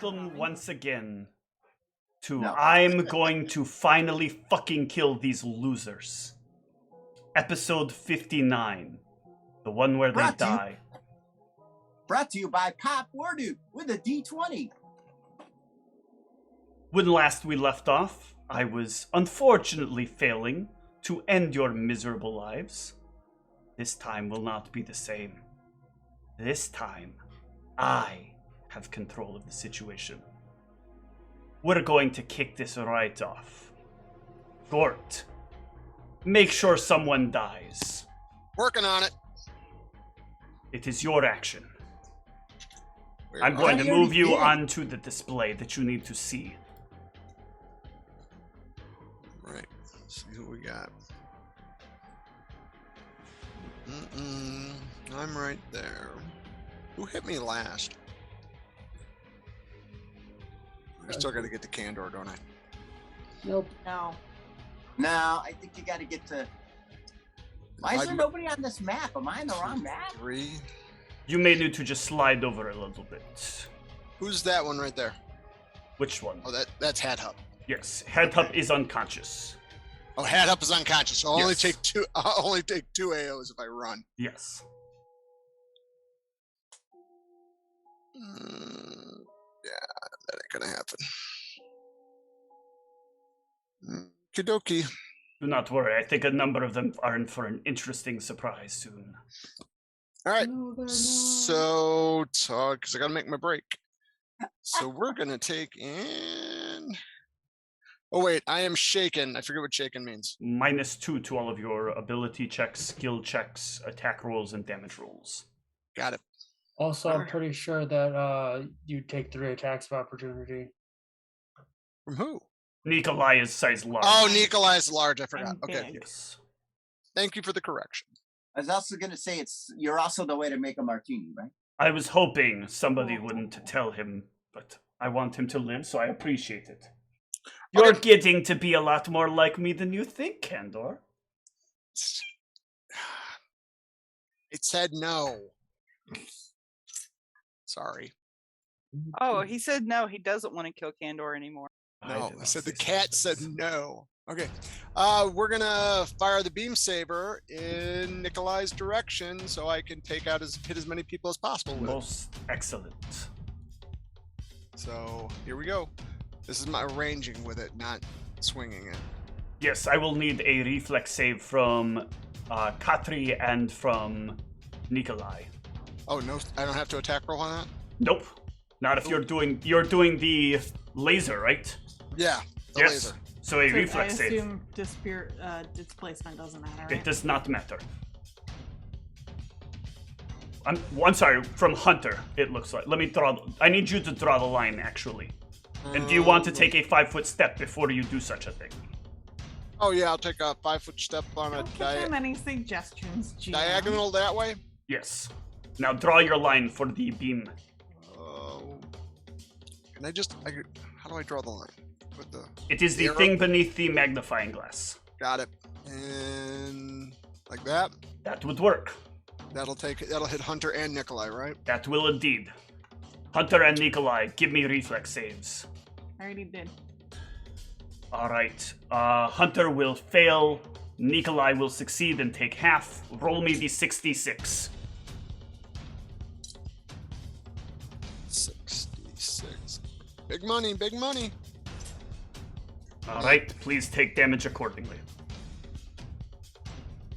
Welcome once again to I'm going to finally fucking kill these losers. Episode 59. The one where they die. Brought to you by Pop Wardu with a D20. When last we left off, I was unfortunately failing to end your miserable lives. This time will not be the same. This time, I have control of the situation. We're going to kick this right off. Gort, make sure someone dies. Working on it. It is your action. I'm going to move you onto the display that you need to see. Right. Let's see who we got. I'm right there. Who hit me last? I still got to get to Candor, don't I? Nope. No, I think you got to get to... Why is there nobody on this map? Am I on the wrong map? 3. You may need to just slide over a little bit. Who's that one right there? Which one? Oh, that's Hat Hub. Yes, Head Up is unconscious. Oh, Hat Hub is unconscious. I'll only Yes. take two. I'll only take 2 AOs if I run. Yes. Yeah, that ain't gonna happen. Kidoki. Do not worry, I think a number of them are in for an interesting surprise soon. All right. No, they're not. So, because I gotta make my break. So we're gonna take in. Oh wait, I am shaken. I forget what shaken means. -2 to all of your ability checks, skill checks, attack rolls, and damage rolls. Got it. Also, I'm pretty sure that you take 3 attacks of opportunity. From who? Nikolai is size large. Oh, Nikolai's large. I forgot. And Okay. big. Yes. Thank you for the correction. I was also going to say you're also the way to make a martini, right? I was hoping somebody wouldn't tell him, but I want him to live, so I appreciate it. You're getting to be a lot more like me than you think, Candor. It said no. Sorry. Oh, he said no, he doesn't want to kill Candor anymore. No, did I not said the say cat such said things. no. Okay. We're gonna fire the beam saber in Nikolai's direction so I can hit as many people as possible with it. Most excellent. So here we go. This is my ranging with it, not swinging it. Yes, I will need a reflex save from Katri and from Nikolai. Oh no, I don't have to attack roll on that? Nope. Not if you're doing the laser, right? Yeah, the yes. laser. So a So reflex I save. assume displacement doesn't matter, right? It does not matter. I'm sorry, from Hunter, it looks like. I need you to draw the line, actually. And do you want to take a 5-foot step before you do such a thing? Oh yeah, I'll take a 5-foot step on a Don't give him any suggestions, GM. diagonal that way. Yes. Now draw your line for the beam. Can how do I draw the line? With the It is the arrow? thing beneath the magnifying glass. Got it. And like that. That would work. That'll hit Hunter and Nikolai, right? That will indeed. Hunter and Nikolai, give me reflex saves. I already did. Alright. Hunter will fail. Nikolai will succeed and take half. Roll me the 66. 66. Big money, big money. Alright, please take damage accordingly.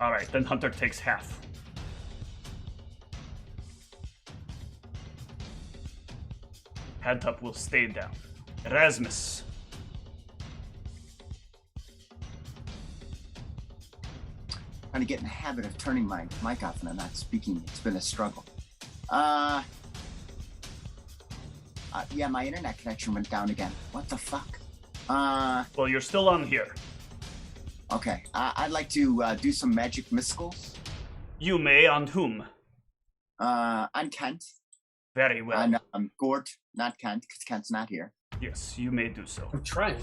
Alright, then Hunter takes half. Head up will stay down. Erasmus. Trying to get in the habit of turning my mic off and I'm not speaking. It's been a struggle. Yeah, my internet connection went down again. What the fuck? Well, you're still on here. Okay. I'd like to do some magic mysticals. You may, on whom? On Kent. Very well. On Gort, not Kent, because Kent's not here. Yes, you may do so. I'm trying.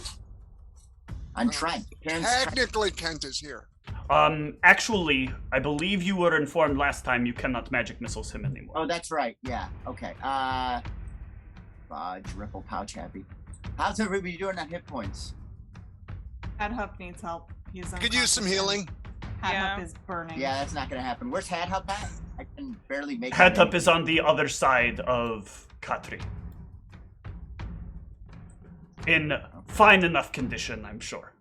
On Trent. Technically, Kent is here. Actually, I believe you were informed last time you cannot magic missiles him anymore. Oh, that's right. Yeah. Okay. Fudge, Ripple, Pouch Happy. How's everybody doing on hit points? Head Hup needs help. He's I could use some healing. Head Yeah. Hup is burning. Yeah, that's not gonna happen. Where's Hat Hup at? I can barely make Head-Up is on the other side of Katri. In fine enough condition, I'm sure.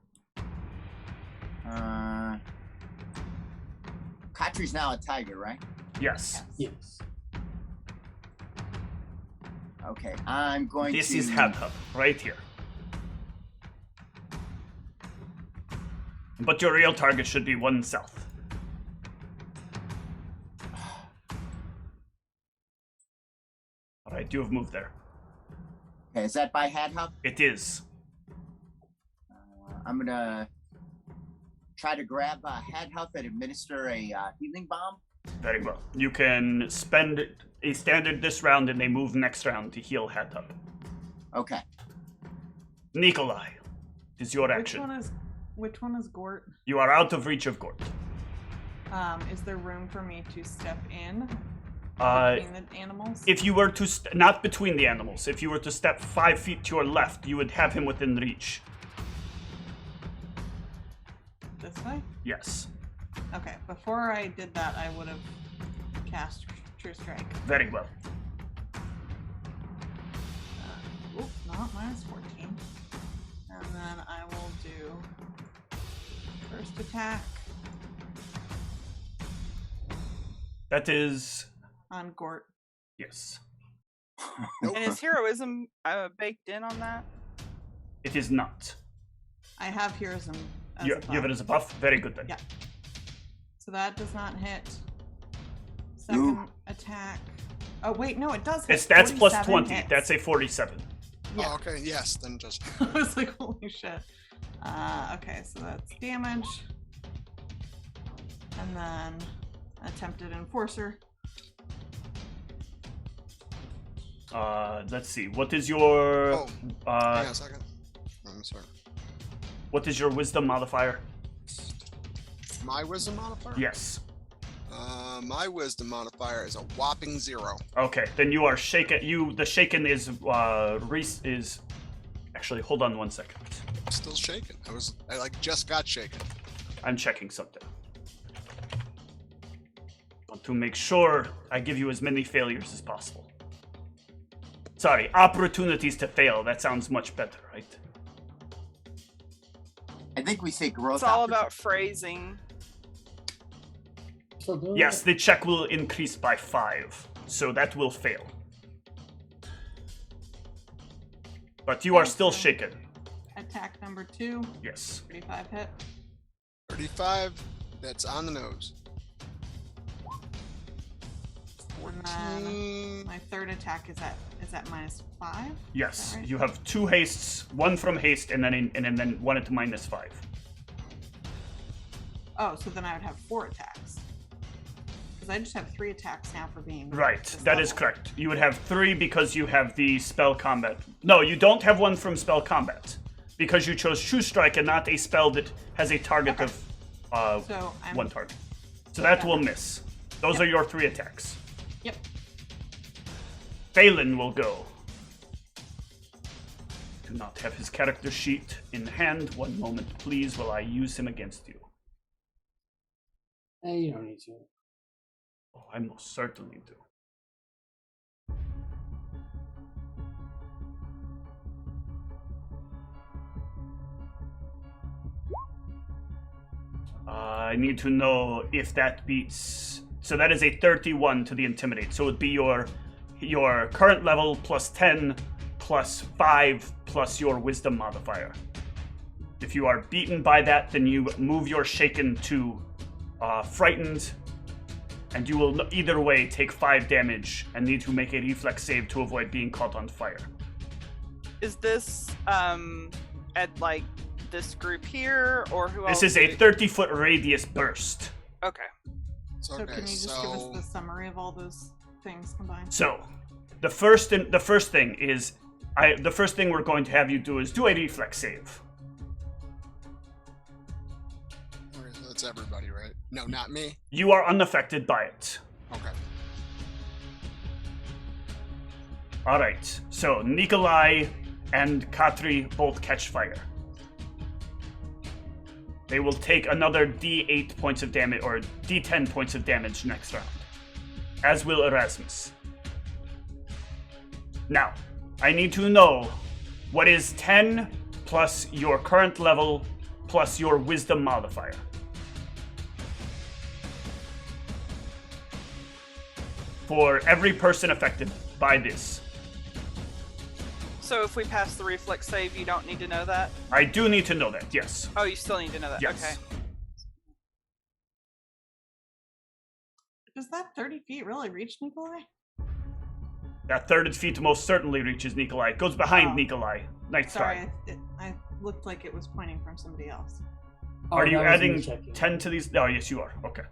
Katri's now a tiger, right? Yes. Yes. Okay, I'm going This to... is Head-Up, right here. But your real target should be 1 south. Alright, you have moved there. Okay, is that by Hat Hup? It is. I'm gonna try to grab Hat Hup and administer a healing bomb. Very well. You can spend a standard this round and they move next round to heal Head-Up. Okay. Nikolai, it is your action. Which one is Gort? You are out of reach of Gort. Is there room for me to step in Uh, between the animals? If you were to, not between the animals, if you were to step 5 feet to your left, you would have him within reach. This way? Yes. Okay, before I did that, I would have cast True Strike. Very well. Oop, not minus 14. And then I will do first attack That is... on Gort. Yes. And is heroism baked in on that? It is not. I have heroism as You a have it buff. as a buff? Very good then. Yeah. So that does not hit. Second attack. Oh wait, no, it does hit. That's plus 47 20. hits. That's a 47. Yeah. Oh, okay, yes, then just... I was like, holy shit. Okay, so that's damage. And then attempted enforcer. Let's see. What is your... Oh, hang on a second. I'm sorry. What is your wisdom modifier? My wisdom modifier? Yes. My wisdom modifier is a whopping 0. Okay, then you are shaken. The shaken is is. Actually, hold on 1 second. I'm still shaking. I just got shaken. I'm checking something. Want to make sure I give you as many failures as possible. Sorry, opportunities to fail. That sounds much better, right? I think we say growth. It's all opportunity. about phrasing. So do Yes, the check will increase by 5, so that will fail. But you are still shaken. Attack number 2. Yes. 35 hit. 35, that's on the nose. And then 14. my third attack is at minus 5. Yes. right? You have 2 hastes, 1 from haste, and then 1 at minus 5. Oh, so then I would have 4 attacks. Because I just have 3 attacks now for being Right, this that is level. correct. You would have 3 because you have the spell combat. No, you don't have 1 from spell combat. Because you chose True Strike and not a spell that has a target Okay. of So I'm 1 target. So that will miss. Those Yep. are your 3 attacks. Yep. Phelan will go. Do not have his character sheet in hand. 1 moment, please, while I use him against you. You don't need to. Oh, I most certainly do. I need to know if that beats. So that is a 31 to the intimidate. So it'd be your current level plus 10 plus 5 plus your wisdom modifier. If you are beaten by that, then you move your shaken to frightened, and you will either way take 5 damage and need to make a reflex save to avoid being caught on fire. Is this at like this group here, or who else? This is a 30-foot radius burst. Okay. So, So okay, can you just give us so the summary of all those things combined? So, the first thing we're going to have you do is do a reflex save. okay, so that's everybody, right? No, not me. You are unaffected by it. Okay. All right. So Nikolai and Katri both catch fire. They will take another D8 points of damage, or D10 points of damage next round. As will Erasmus. Now, I need to know what is 10 plus your current level plus your wisdom modifier. For every person affected by this. So if we pass the reflex save, you don't need to know that? I do need to know that, yes. Oh, you still need to know that. Yes. Okay. Does that 30 feet really reach Nikolai? That 30 feet most certainly reaches Nikolai. It goes behind Oh. Nikolai. Nice try. Sorry, I looked like it was pointing from somebody else. Are you that was me adding checking. 10 to these? Oh, yes, you are. Okay.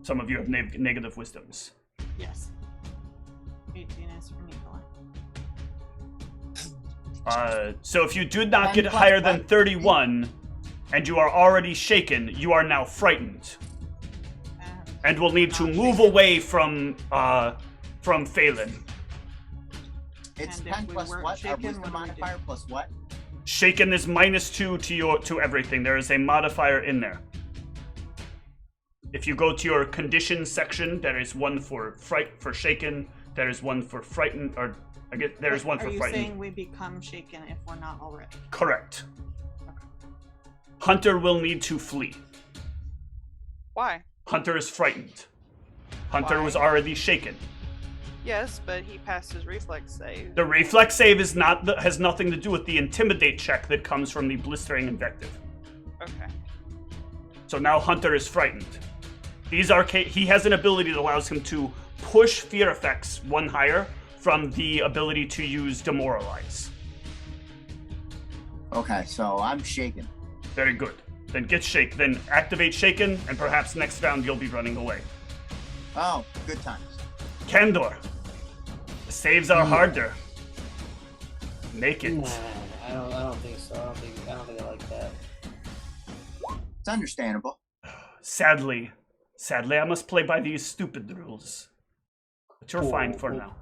Some of you have negative wisdoms. Yes. 18 is for Nikolai. So if you do not 10 get plus higher than what? 31, and you are already shaken, you are now frightened. And will need to not move shaken. away from Phelan. It's And if 10 we plus weren't what? Our shaken, wisdom what do we do? modifier plus what? Shaken is -2 to everything. There is a modifier in there. If you go to your conditions section, there is one for shaken. There is one for frightened, or I guess there is one for Are you frightened. saying we become shaken if we're not already? Correct. Hunter will need to flee. Why? Hunter is frightened. Hunter Why? was already shaken. Yes, but he passed his reflex save. The reflex save has nothing to do with the intimidate check that comes from the blistering invective. Okay. So now Hunter is frightened. He has an ability that allows him to push fear effects one higher from the ability to use demoralize. Okay, so I'm shaken. Very good. Then get shake. Then activate shaken, and perhaps next round you'll be running away. Oh, good times. Candor. The saves are harder. Make it. Nah, I don't think so. I don't think I like that. It's understandable. Sadly, I must play by these stupid rules. But you're fine for Cool. now.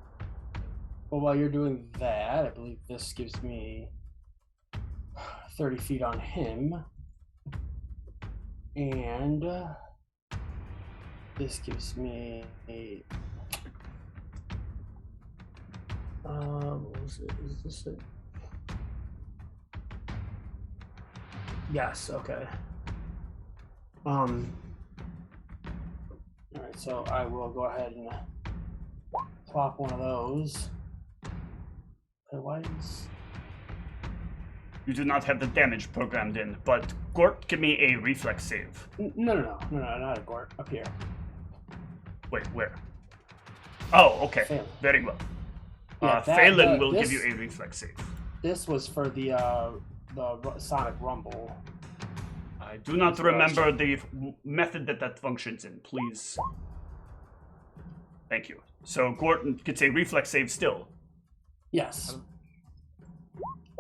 Well, while you're doing that, I believe this gives me 30 feet on him. And this gives me a... what was it? Is this it? Yes, okay. Alright, so I will go ahead and plop one of those. Okay, why is... You do not have the damage programmed in, but Gort, give me a reflex save. No, not a Gort. Up here. Wait, where? Oh, okay. Phelan. Very well. Yeah, Phelan will this- give you a reflex save. This was for the Sonic Rumble. I do not That's what I was remember the method that functions in. Please. Thank you. So Gordon gets a reflex save still. Yes.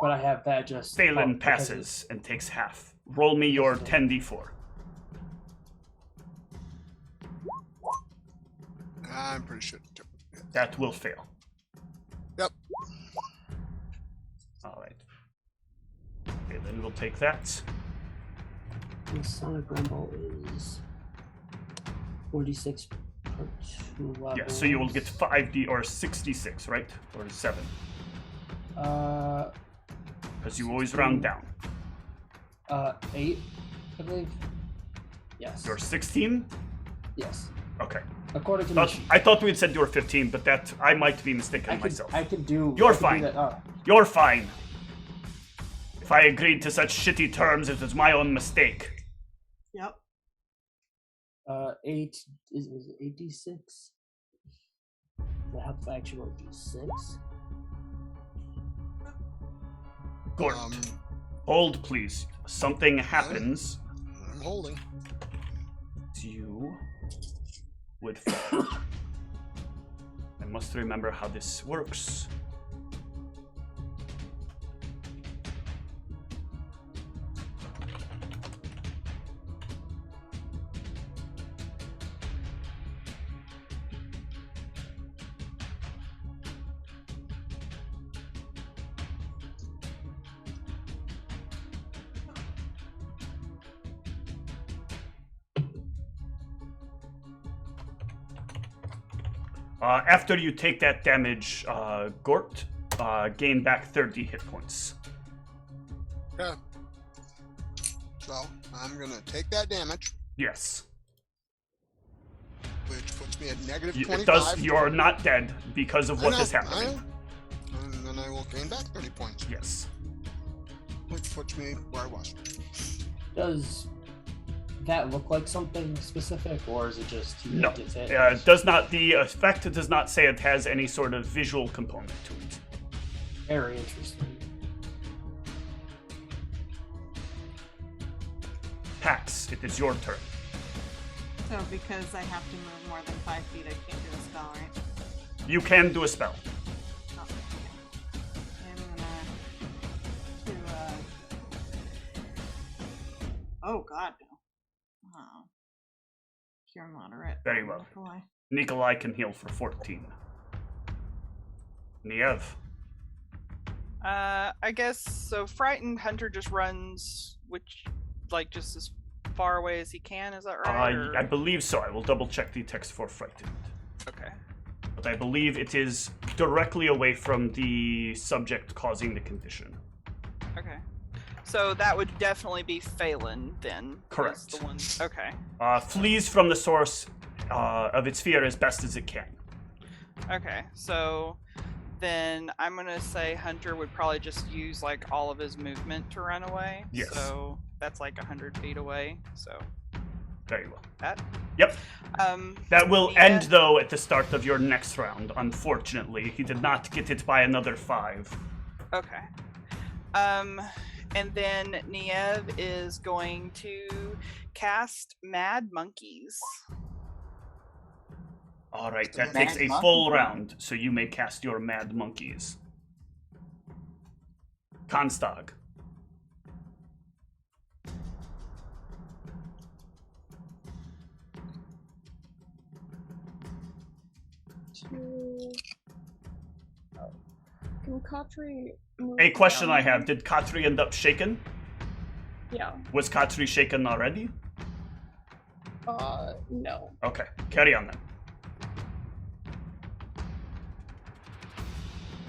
But I have that just... Phelan because passes and takes half. Roll me your 10d4. I'm pretty sure. That will fail. Yep. All right. Phelan will take that. The Sonic Rumble is 46 per 2 levels. Yeah, so you will get 5d or 66, right? Or 7. Because you always round down. 8, I believe. Yes. You're 16? Yes. Okay. According to me. I thought we had said you were 15, but that I might be mistaken myself. I could do. You're I could do fine. that, You're fine. If I agreed to such shitty terms, it was my own mistake. Yep. 8 was it 8d6? The help actual d6. Gort, hold please. Something happens. I'm holding. You would fall. I must remember how this works. After you take that damage, Gort, gain back 30 hit points. Okay. So I'm gonna take that damage, Yes. which puts me at negative It 25. does. You're not dead because of what is I happening. know. And then I will gain back 30 points, Yes. which puts me where I was. Does that look like something specific, or is it just he No. gets hit? Does not. The effect does not say it has any sort of visual component to it. Very interesting. Pax, it is your turn. So because I have to move more than 5 feet, I can't do a spell, right? You can do a spell. Oh, okay. I'm gonna oh god, no. Oh. Cure moderate. Very well. Nikolai. Nikolai can heal for 14. Niev. I guess so. Frightened Hunter just runs, just as far away as he can. Is that right? I believe so. I will double check the text for frightened. Okay. But I believe it is directly away from the subject causing the condition. Okay. So that would definitely be Phelan then. Correct. The one. Okay. Flees from the source of its fear as best as it can. Okay. So then I'm gonna say Hunter would probably just use like all of his movement to run away. Yes. So that's like 100 feet away. So Very well. that. Yep. That will yeah. end, though, at the start of your next round, unfortunately. He did not get it by another 5. Okay. And then Niev is going to cast Mad Monkeys. All right, that Mad takes a Monkey full round. round, so you may cast your Mad Monkeys. Konstag. Can Katri move A question down? I have, did Katri end up shaken? Yeah. Was Katri shaken already? No. Okay, carry on then.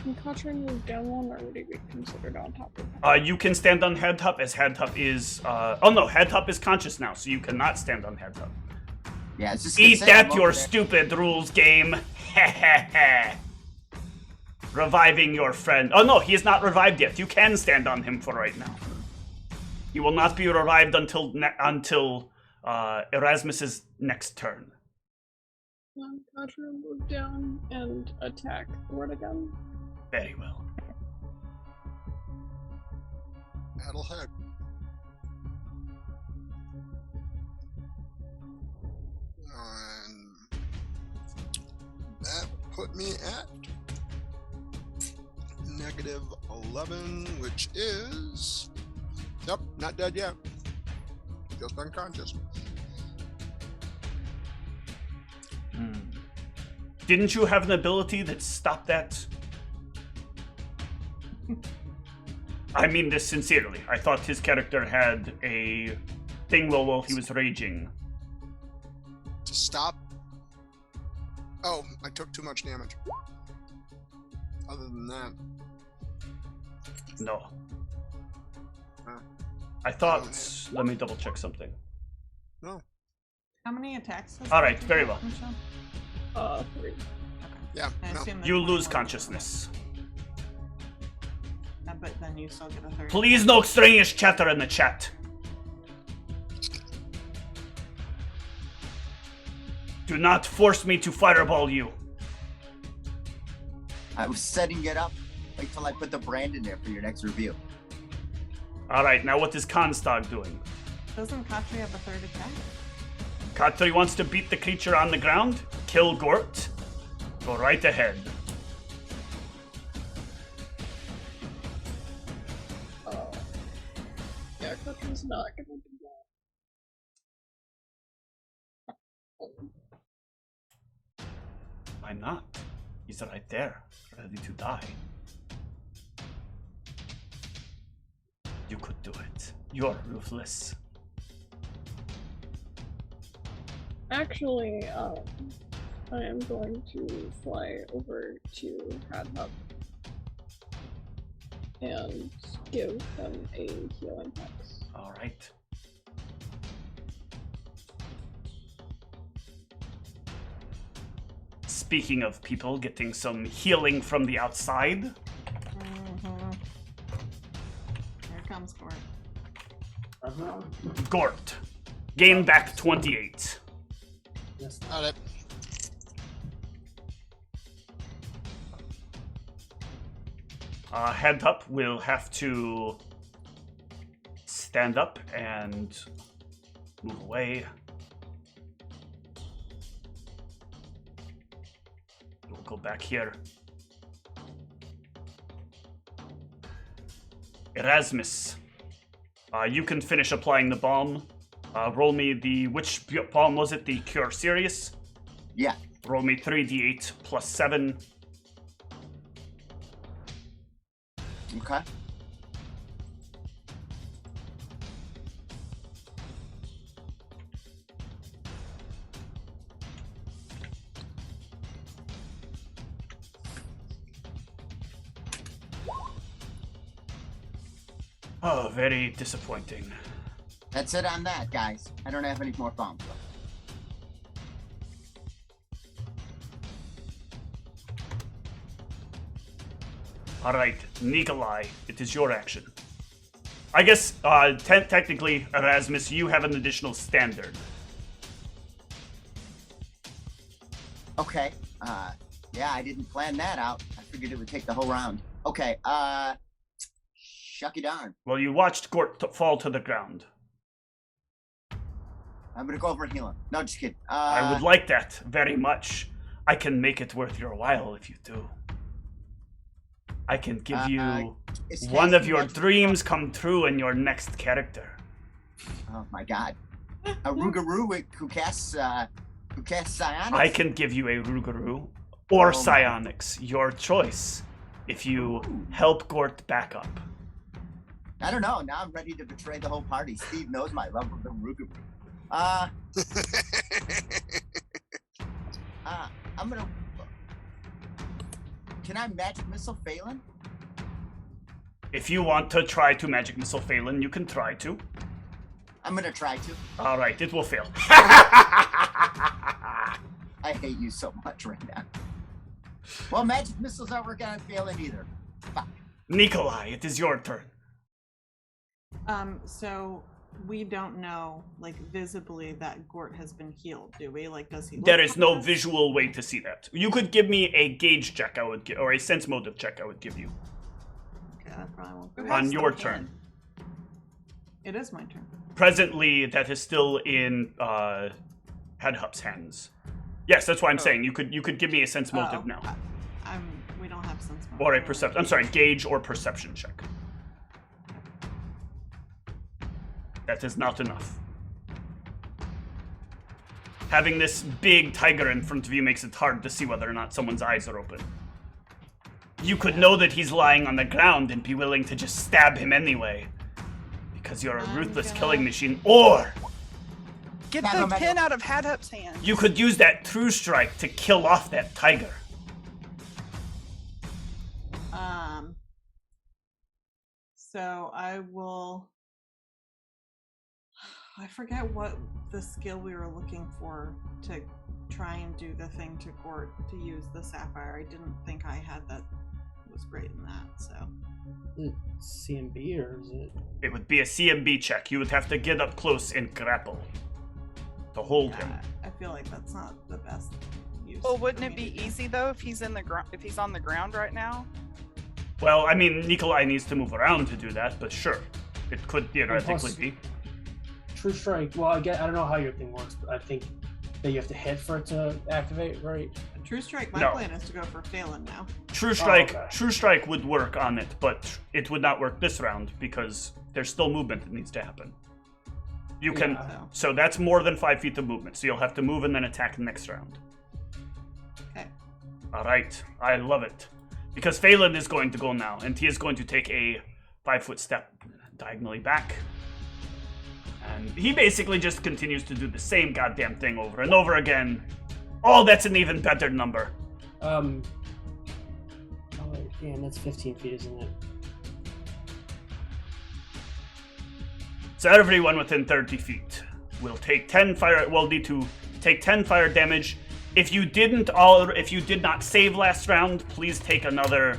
Can Katri move down one, or would he be considered on top of it? You can stand on Headtop as Headtop is... oh no, Headtop is conscious now, so you cannot stand on Headtop. Yeah, it's just Eat gonna say that, I'm your over there. stupid rules game. Reviving your friend. Oh no, he is not revived yet. You can stand on him for right now. He will not be revived until Erasmus's next turn. Katri will move down and attack Gord again. Very well. That'll hit. And that put me at negative 11, which is... Yep, not dead yet. Just unconscious. Didn't you have an ability that stopped that? I mean this sincerely. I thought his character had a thing while he was raging. To stop... Oh, I took too much damage. Other than that... No. Huh. I thought... Let me double check something. No. How many attacks has Alright, Katri very got, well. Michelle? 3. Yeah, I no. assume there's You one lose more. consciousness. But then you still get a 30. Please no strange chatter in the chat. Do not force me to fireball you. I was setting it up. Wait till I put the brand in there for your next review. Alright, now what is Konstag doing? Doesn't Katri have a third attack? Katri wants to beat the creature on the ground, kill Gort. Go right ahead. Yeah, Katri's not gonna do that. Why not? He's right there, ready to die. You could do it. You're ruthless. Actually, I am going to fly over to Hadhop and give them a healing hex. All right. Speaking of people getting some healing from the outside, Here comes Gort. Gort, gain back 28. Yes. Got it. Head up will have to stand up and move away. We'll go back here. Erasmus, you can finish applying the bomb. Roll me which bomb was it? The Cure Serious? Yeah. Roll me 3d8 plus 7. Okay. Oh, very disappointing. That's it on that, guys. I don't have any more bombs left. All right, Nikolai, it is your action. I guess, technically, Erasmus, you have an additional standard. Okay. Yeah, I didn't plan that out. I figured it would take the whole round. Okay, shucky darn. Well, you watched Gort fall to the ground. I'm gonna go over and heal him. No, just kidding. I would like that very much. I can make it worth your while if you do. I can give you one of your dreams come true in your next character. Oh my god. A Rougarou who casts psionics? I can give you a Rougarou or Oh my. psionics, your choice, if you help Gort back up. I don't know. Now I'm ready to betray the whole party. Steve knows my love of the Rougarou. I'm gonna. Can I magic missile Phelan? If you want to try to magic missile Phelan, you can try to. I'm gonna try to. All right, it will fail. I hate you so much right now. Well, magic missiles aren't working on Phelan either. Fuck. Nikolai, it is your turn. So we don't know, like, visibly that Gort has been healed, do we? Like, does he? There look is no like this? visual way to see that. You could give me a gauge check, or a sense motive check, I would give you. Okay, that probably won't. Who Be. has On the your pen? turn. It is my turn. Presently, that is still in Headhup's hands. Yes, that's why I'm saying you could give me a sense motive Oh, now, We don't have sense. or a motive. perception. I'm sorry, gauge or perception check. That is not enough. Having this big tiger in front of you makes it hard to see whether or not someone's eyes are open. You could know that he's lying on the ground and be willing to just stab him anyway. Because you're a I'm ruthless gonna- killing machine. Or Get Have the him at pin the- out of Hadhup's hand. you could use that true strike to kill off that tiger. So I will. I forget what the skill we were looking for to try and do the thing to Gort to use the sapphire. I didn't think I had that. Was great in that. So CMB or is it? It would be a CMB check. You would have to get up close and grapple to hold him. I feel like that's not the best use. Well, for wouldn't me it be to do. easy though if he's in the if he's on the ground right now? Well, I mean, Nikolai needs to move around to do that, but sure. It could theoretically plus- be. True strike. Well, I don't know how your thing works, but I think that you have to hit for it to activate, right? True strike. My No. plan is to go for Phelan now. True strike, okay. True strike would work on it, but it would not work this round because there's still movement that needs to happen. You can, Yeah. so that's more than 5 feet of movement. So you'll have to move and then attack next round. Okay. All right, I love it, because Phelan is going to go now, and he is going to take a 5-foot step diagonally back, and he basically just continues to do the same goddamn thing over and over again, Oh, that's an even better number. Oh, wait, damn, that's 15 feet, isn't it? So everyone within 30 feet will take 10 fire. Will need to take 10 fire damage. If you did not save last round, please take another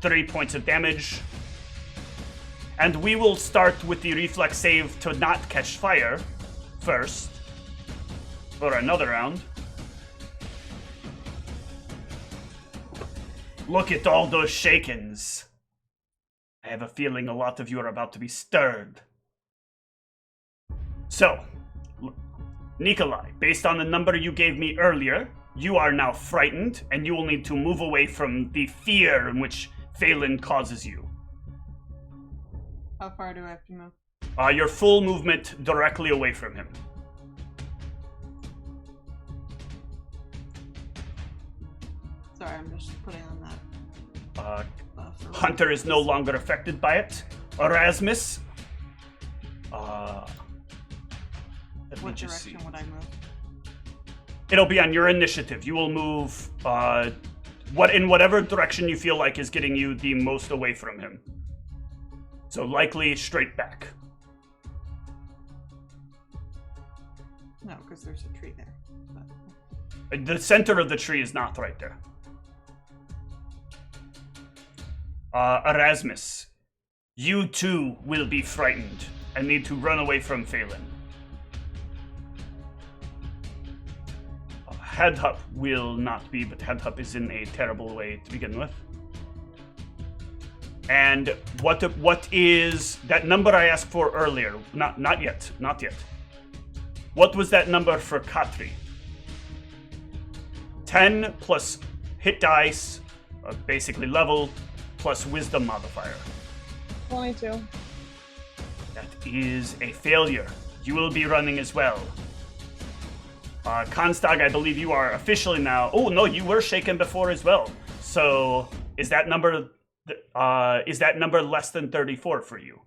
3 points of damage. And we will start with the reflex save to not catch fire first for another round. Look at all those shakens. I have a feeling a lot of you are about to be stirred. So, Nikolai, based on the number you gave me earlier, you are now frightened, and you will need to move away from the fear in which Phelan causes you. How far do I have to move? Your full movement directly away from him. Sorry, I'm just putting on that. For Hunter is no longer affected by it. Erasmus. Let me what just direction see. would I move? It'll be on your initiative. You will move in whatever direction you feel like is getting you the most away from him. So likely straight back. No, because there's a tree there. But... The center of the tree is not right there. Erasmus, you too will be frightened and need to run away from Phelan. Headhup will not be, but Headhup is in a terrible way to begin with. And what is that number I asked for earlier? Not yet. What was that number for Katri? 10 plus hit dice, basically level, plus wisdom modifier. 22. That is a failure. You will be running as well. Konstag, I believe you are officially now. Oh no, you were shaken before as well. So is that number less than 34 for you?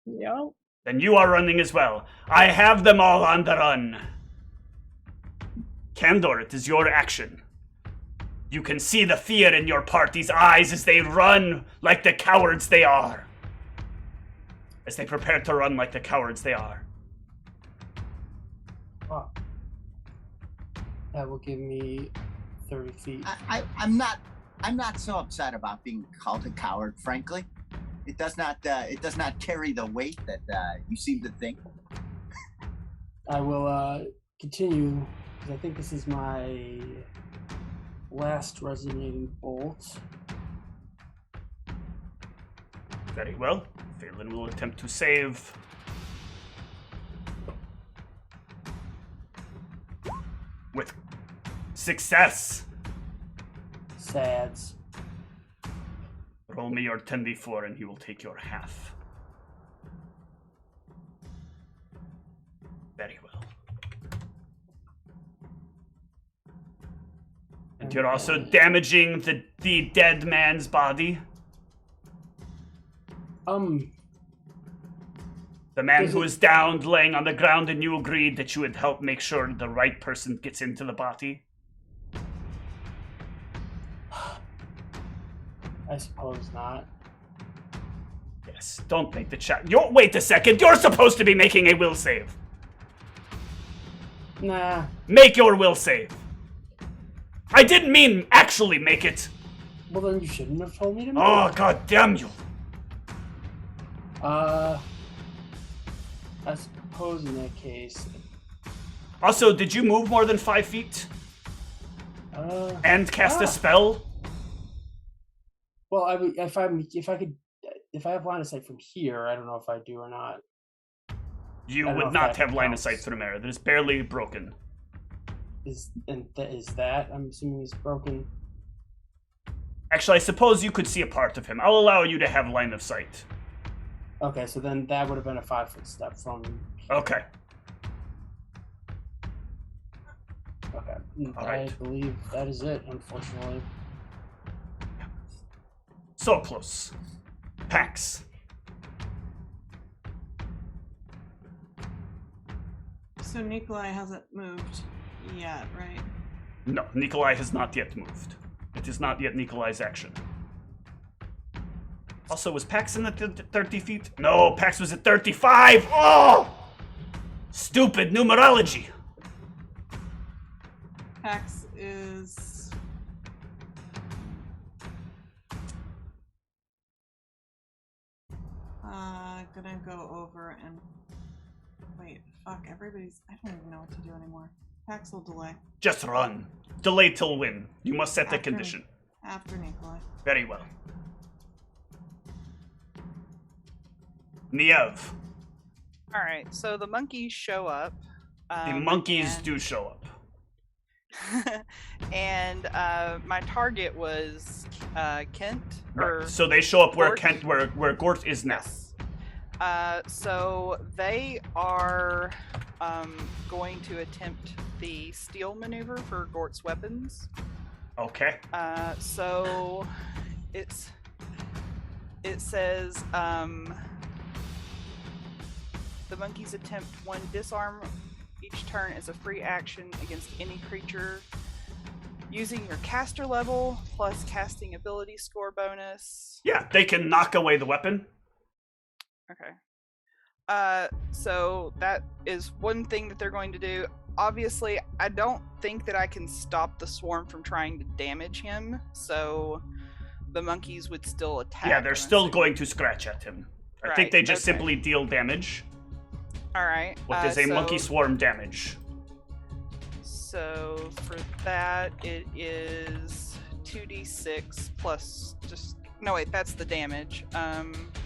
Yep. Then you are running as well. I have them all on the run. Kandor, it is your action. You can see the fear in your party's eyes as they run like the cowards they are. As they prepare to run like the cowards they are. Oh. That will give me 30 feet. I'm not so upset about being called a coward, frankly. It does not carry the weight that you seem to think. I will continue, because I think this is my last resonating bolt. Very well. Phelan will attempt to save. With success. Sads. Roll me your 10d4 and he will take your half. Very well. And you're also damaging the dead man's body. The man who is downed, laying on the ground, and you agreed that you would help make sure the right person gets into the body. I suppose not. Yes, don't make the check. Wait a second, you're supposed to be making a will save. Nah. Make your will save. I didn't mean actually make it. Well, then you shouldn't have told me to make Oh, it. god damn you. I suppose in that case. Also, did you move more than 5 feet? And cast a spell? Well, if I have line of sight from here, I don't know if I do or not. You would not have line of sight from there. That is barely broken. Is that? I'm assuming is broken. Actually, I suppose you could see a part of him. I'll allow you to have line of sight. Okay, so then that would have been a 5-foot step from. Okay. Okay. All I right. believe that is it, unfortunately. So close. Pax. So Nikolai hasn't moved yet, right? No, Nikolai has not yet moved. It is not yet Nikolai's action. Also, was Pax in the 30 feet? No, Pax was at 35! Oh! Stupid numerology! Pax is... gonna go over and... Wait, fuck, everybody's... I don't even know what to do anymore. Pax will delay. Just run. Delay till win. You must set the condition. After Nikolai. Very well. Niev. Alright, so the monkeys show up. The monkeys do show up. And my target was Kent. Or Right. So they show up where Gort? Kent, where Gort is now. So they are going to attempt the steal maneuver for Gort's weapons. Okay. So it says the monkeys attempt one disarm each turn as a free action against any creature using your caster level plus casting ability score bonus. Yeah, they can knock away the weapon. Okay. So that is one thing that they're going to do. Obviously, I don't think that I can stop the swarm from trying to damage him, so the monkeys would still attack. Yeah, they're still going to scratch at him. I think they just simply deal damage. Alright. What is a monkey swarm damage? So for that, it is 2d6 plus just... No, wait, that's the damage.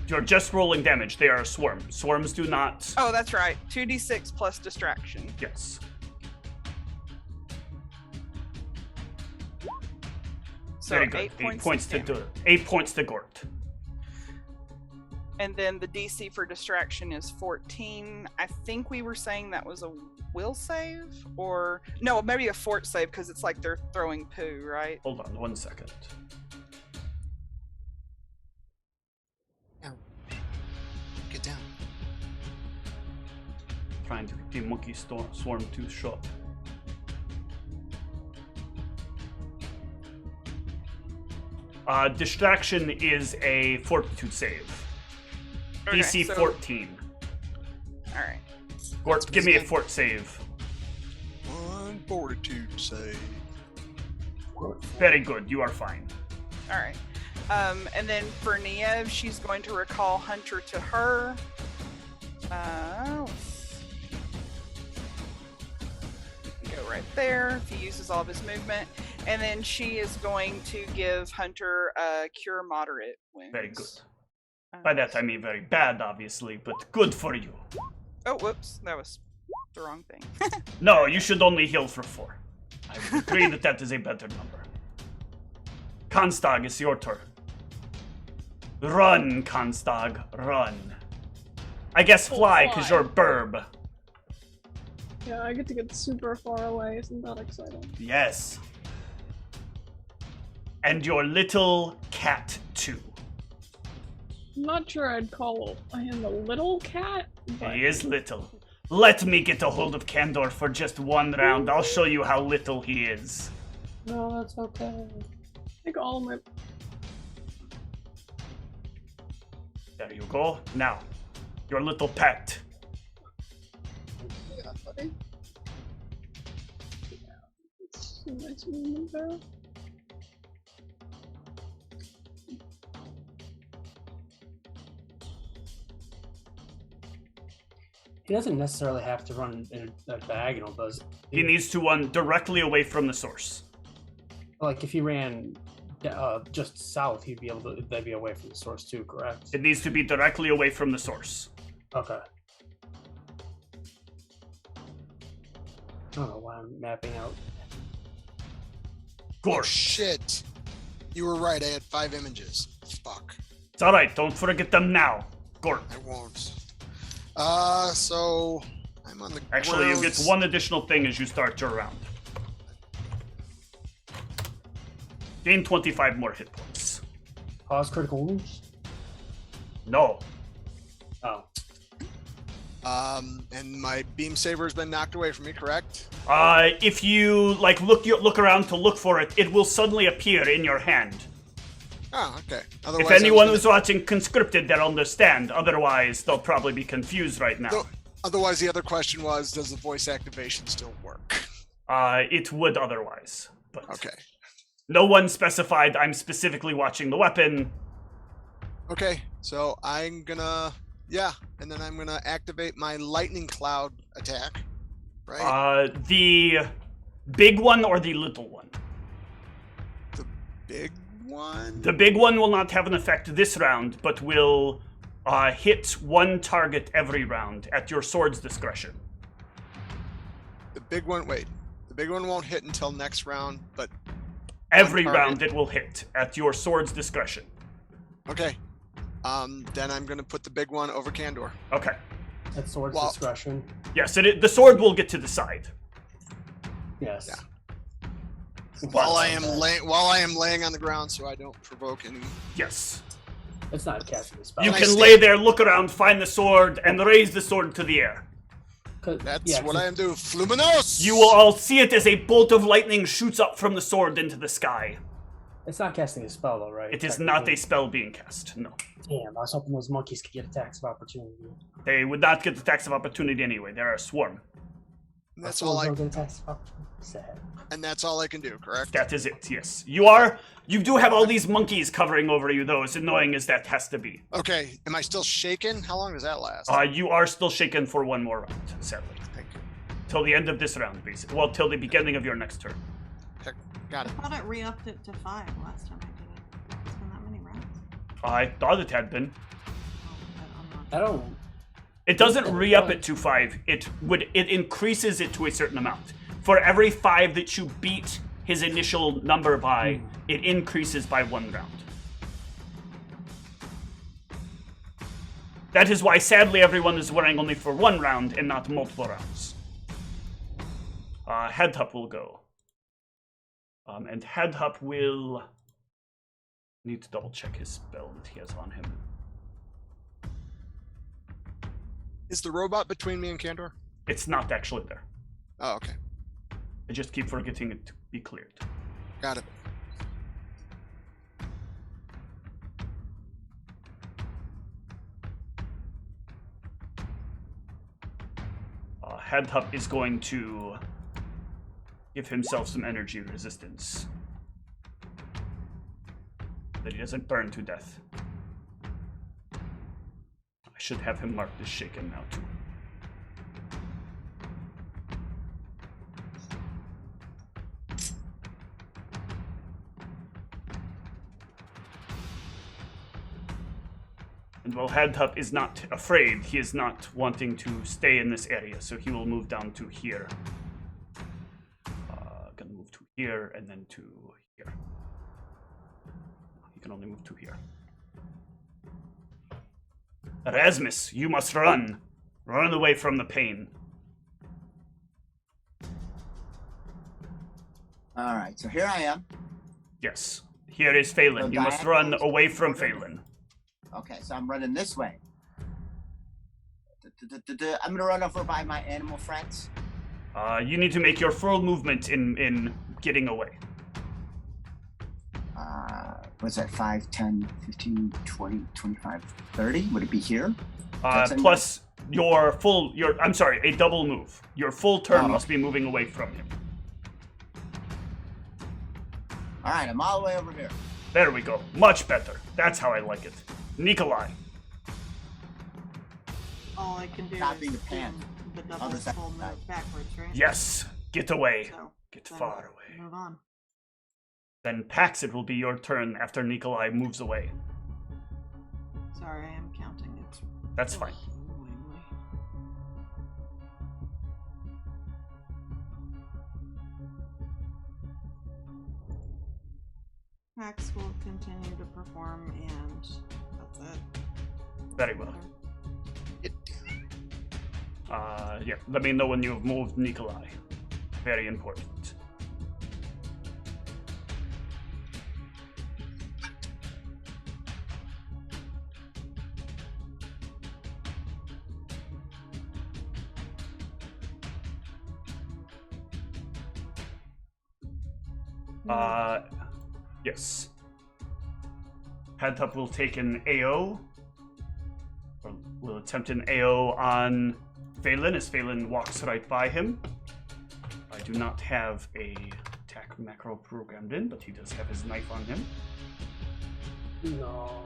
You're just rolling damage. They are a swarm. Swarms do not... Oh, that's right. 2d6 plus distraction. Yes. So very good. 8 points to 8 points to Gort. And then the DC for distraction is 14. I think we were saying that was a will save? Or... No, maybe a fort save, because it's like they're throwing poo, right? Hold on 1 second. Now, get down. Trying to get the monkey swarm to show up. Distraction is a fortitude save. Okay, DC so- 14. Alright. Gort, give me a fort save. 1 fortitude save. Very good, you are fine. Alright. And then for Niev, she's going to recall Hunter to her. Go right there if he uses all of his movement. And then she is going to give Hunter a cure moderate wounds. Very good. By that I mean very bad, obviously, but good for you. Oh, whoops. That was the wrong thing. No, you should only heal for 4. I would agree that that is a better number. Kanstag, it's your turn. Run, Kanstag, run. I guess fly, because you're Burb. Yeah, I get to get super far away. Isn't that exciting? Yes. And your little cat, too. I'm not sure I'd call him a little cat, but... He is little. Let me get a hold of Kandor for just 1 round. I'll show you how little he is. No, that's okay. I think all of my... There you go. Now, your little pet. Yeah, buddy. Yeah, it's a nice movement there. He doesn't necessarily have to run in a diagonal, does he? He needs to run directly away from the source. Like, if he ran just south, he'd be able to... They'd be away from the source too, correct? It needs to be directly away from the source. Okay. I don't know why I'm mapping out. Oh Gort. shit! You were right, I had 5 images. Fuck. It's alright, don't forget them now. Gort. I won't. So I'm on the Actually, you ground. get 1 additional thing as you start your round. Gain 25 more hit points. Pause critical wounds? No. Oh. And my beam saber has been knocked away from me, correct? If you look around to look for it, it will suddenly appear in your hand. Oh, okay. Otherwise, If anyone who's watching Conscripted, they'll understand. Otherwise, they'll probably be confused right now. Otherwise, the other question was, does the voice activation still work? It would otherwise, but Okay. no one specified. I'm specifically watching the weapon. Okay, so I'm gonna, and then I'm gonna activate my lightning cloud attack, right? The big one or the little one? The big one? The big one will not have an effect this round, but will hit one target every round at your sword's discretion. The big one, the big one won't hit until next round, but... Every round it will hit at your sword's discretion. Okay. Then I'm gonna put the big one over Kandor. Okay. At sword's discretion. Yes, the sword will get to the side. Yes. Yeah. While I am laying on the ground, so I don't provoke any. Yes. It's not casting the spell. You can lay there, look around, find the sword, and raise the sword to the air. That's what I am doing. Fluminos! You will all see it as a bolt of lightning shoots up from the sword into the sky. It's not casting a spell, though, right? It is not a spell being cast, no. Damn, I was hoping those monkeys could get attacks of opportunity. They would not get attacks of opportunity anyway. They're a swarm. That's all I. Get attacks of opportunity. Sad. And that's all I can do, correct? That is it, yes. You do have all these monkeys covering over you, though, as annoying as that has to be. Okay, am I still shaken? How long does that last? You are still shaken for one more round, sadly. Thank you. Till the end of this round, basically. Well, till the beginning of your next turn. Got it. I thought it re-upped it to 5 last time I did it. It's been that many rounds. I thought it had been. Oh, but I'm not. I don't. It doesn't re-up it to 5. It increases it to a certain amount. For every 5 that you beat his initial number by, it increases by 1 round. That is why, sadly, everyone is wearing only for 1 round and not multiple rounds. Headhup will go. And Headhup will need to double check his spell that he has on him. Is the robot between me and Kandor? It's not actually there. Oh, okay. I just keep forgetting it to be cleared. Got it. Headhup is going to give himself some energy resistance. That he doesn't burn to death. I should have him marked as shaken now too. And while Headhup is not afraid, he is not wanting to stay in this area, so he will move down to here. Gonna move to here and then to here. He can only move to here. Erasmus, you must run. Run away from the pain. Alright, so here I am. Yes. Here is Phelan. You must run away from Phelan. Okay, so I'm running this way. I'm gonna run over by my animal friends. You need to make your full movement in getting away. What's that? 5, 10, 15, 20, 25, 30? Would it be here? Plus a double move. Your full turn must be moving away from him. Alright, I'm all the way over here. There we go. Much better. That's how I like it. Nikolai. All I can do Copying is the pan. the double Other side. full move backwards, right? Yes. Get away. So, Get then far away. Move on. Then Pax, it will be your turn after Nikolai moves away. Sorry, I am counting. It's That's fine. Max will continue to perform, and that's it. Very well. Yeah, let me know when you've moved Nikolai. Very important. Yes. Headhup will take an AO. Or will attempt an AO on Phelan as Phelan walks right by him. I do not have a attack macro programmed in, but he does have his knife on him. No.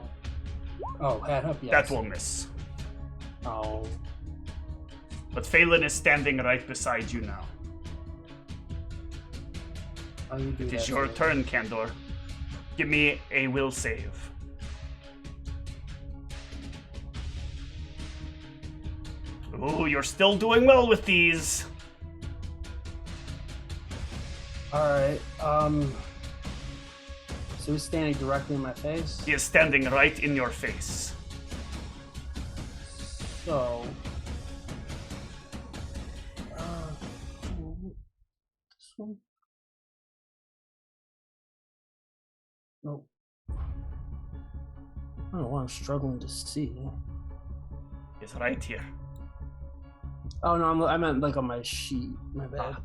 Oh, head up, yes. That will miss. Oh. But Phelan is standing right beside you now. Oh, you do It that is your thing. turn, Kandor. Give me a will save. Ooh, you're still doing well with these. Alright, so he's standing directly in my face. He is standing right in your face. So... this one? Nope. I don't know why I'm struggling to see. It's right here. Oh no, I meant like on my sheet. My bad.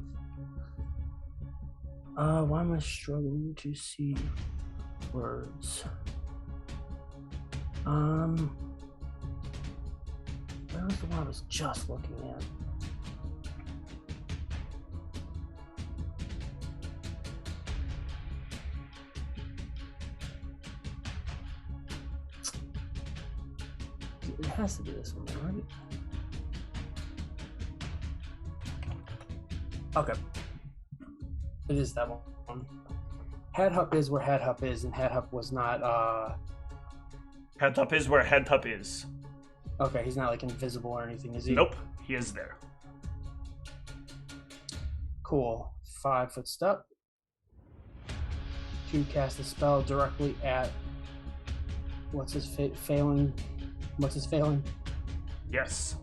Why am I struggling to see words? Where was the one I was just looking at? It has to be this one, right? Okay. It is that one. Headhup is where Headhup is, and Headhup was not, Headhup is where Headhup is. Okay, he's not, like, invisible or anything, is he? Nope, he is there. Cool. 5-foot step. To cast a spell directly at... What's his Phelan? What's his Phelan? Yes.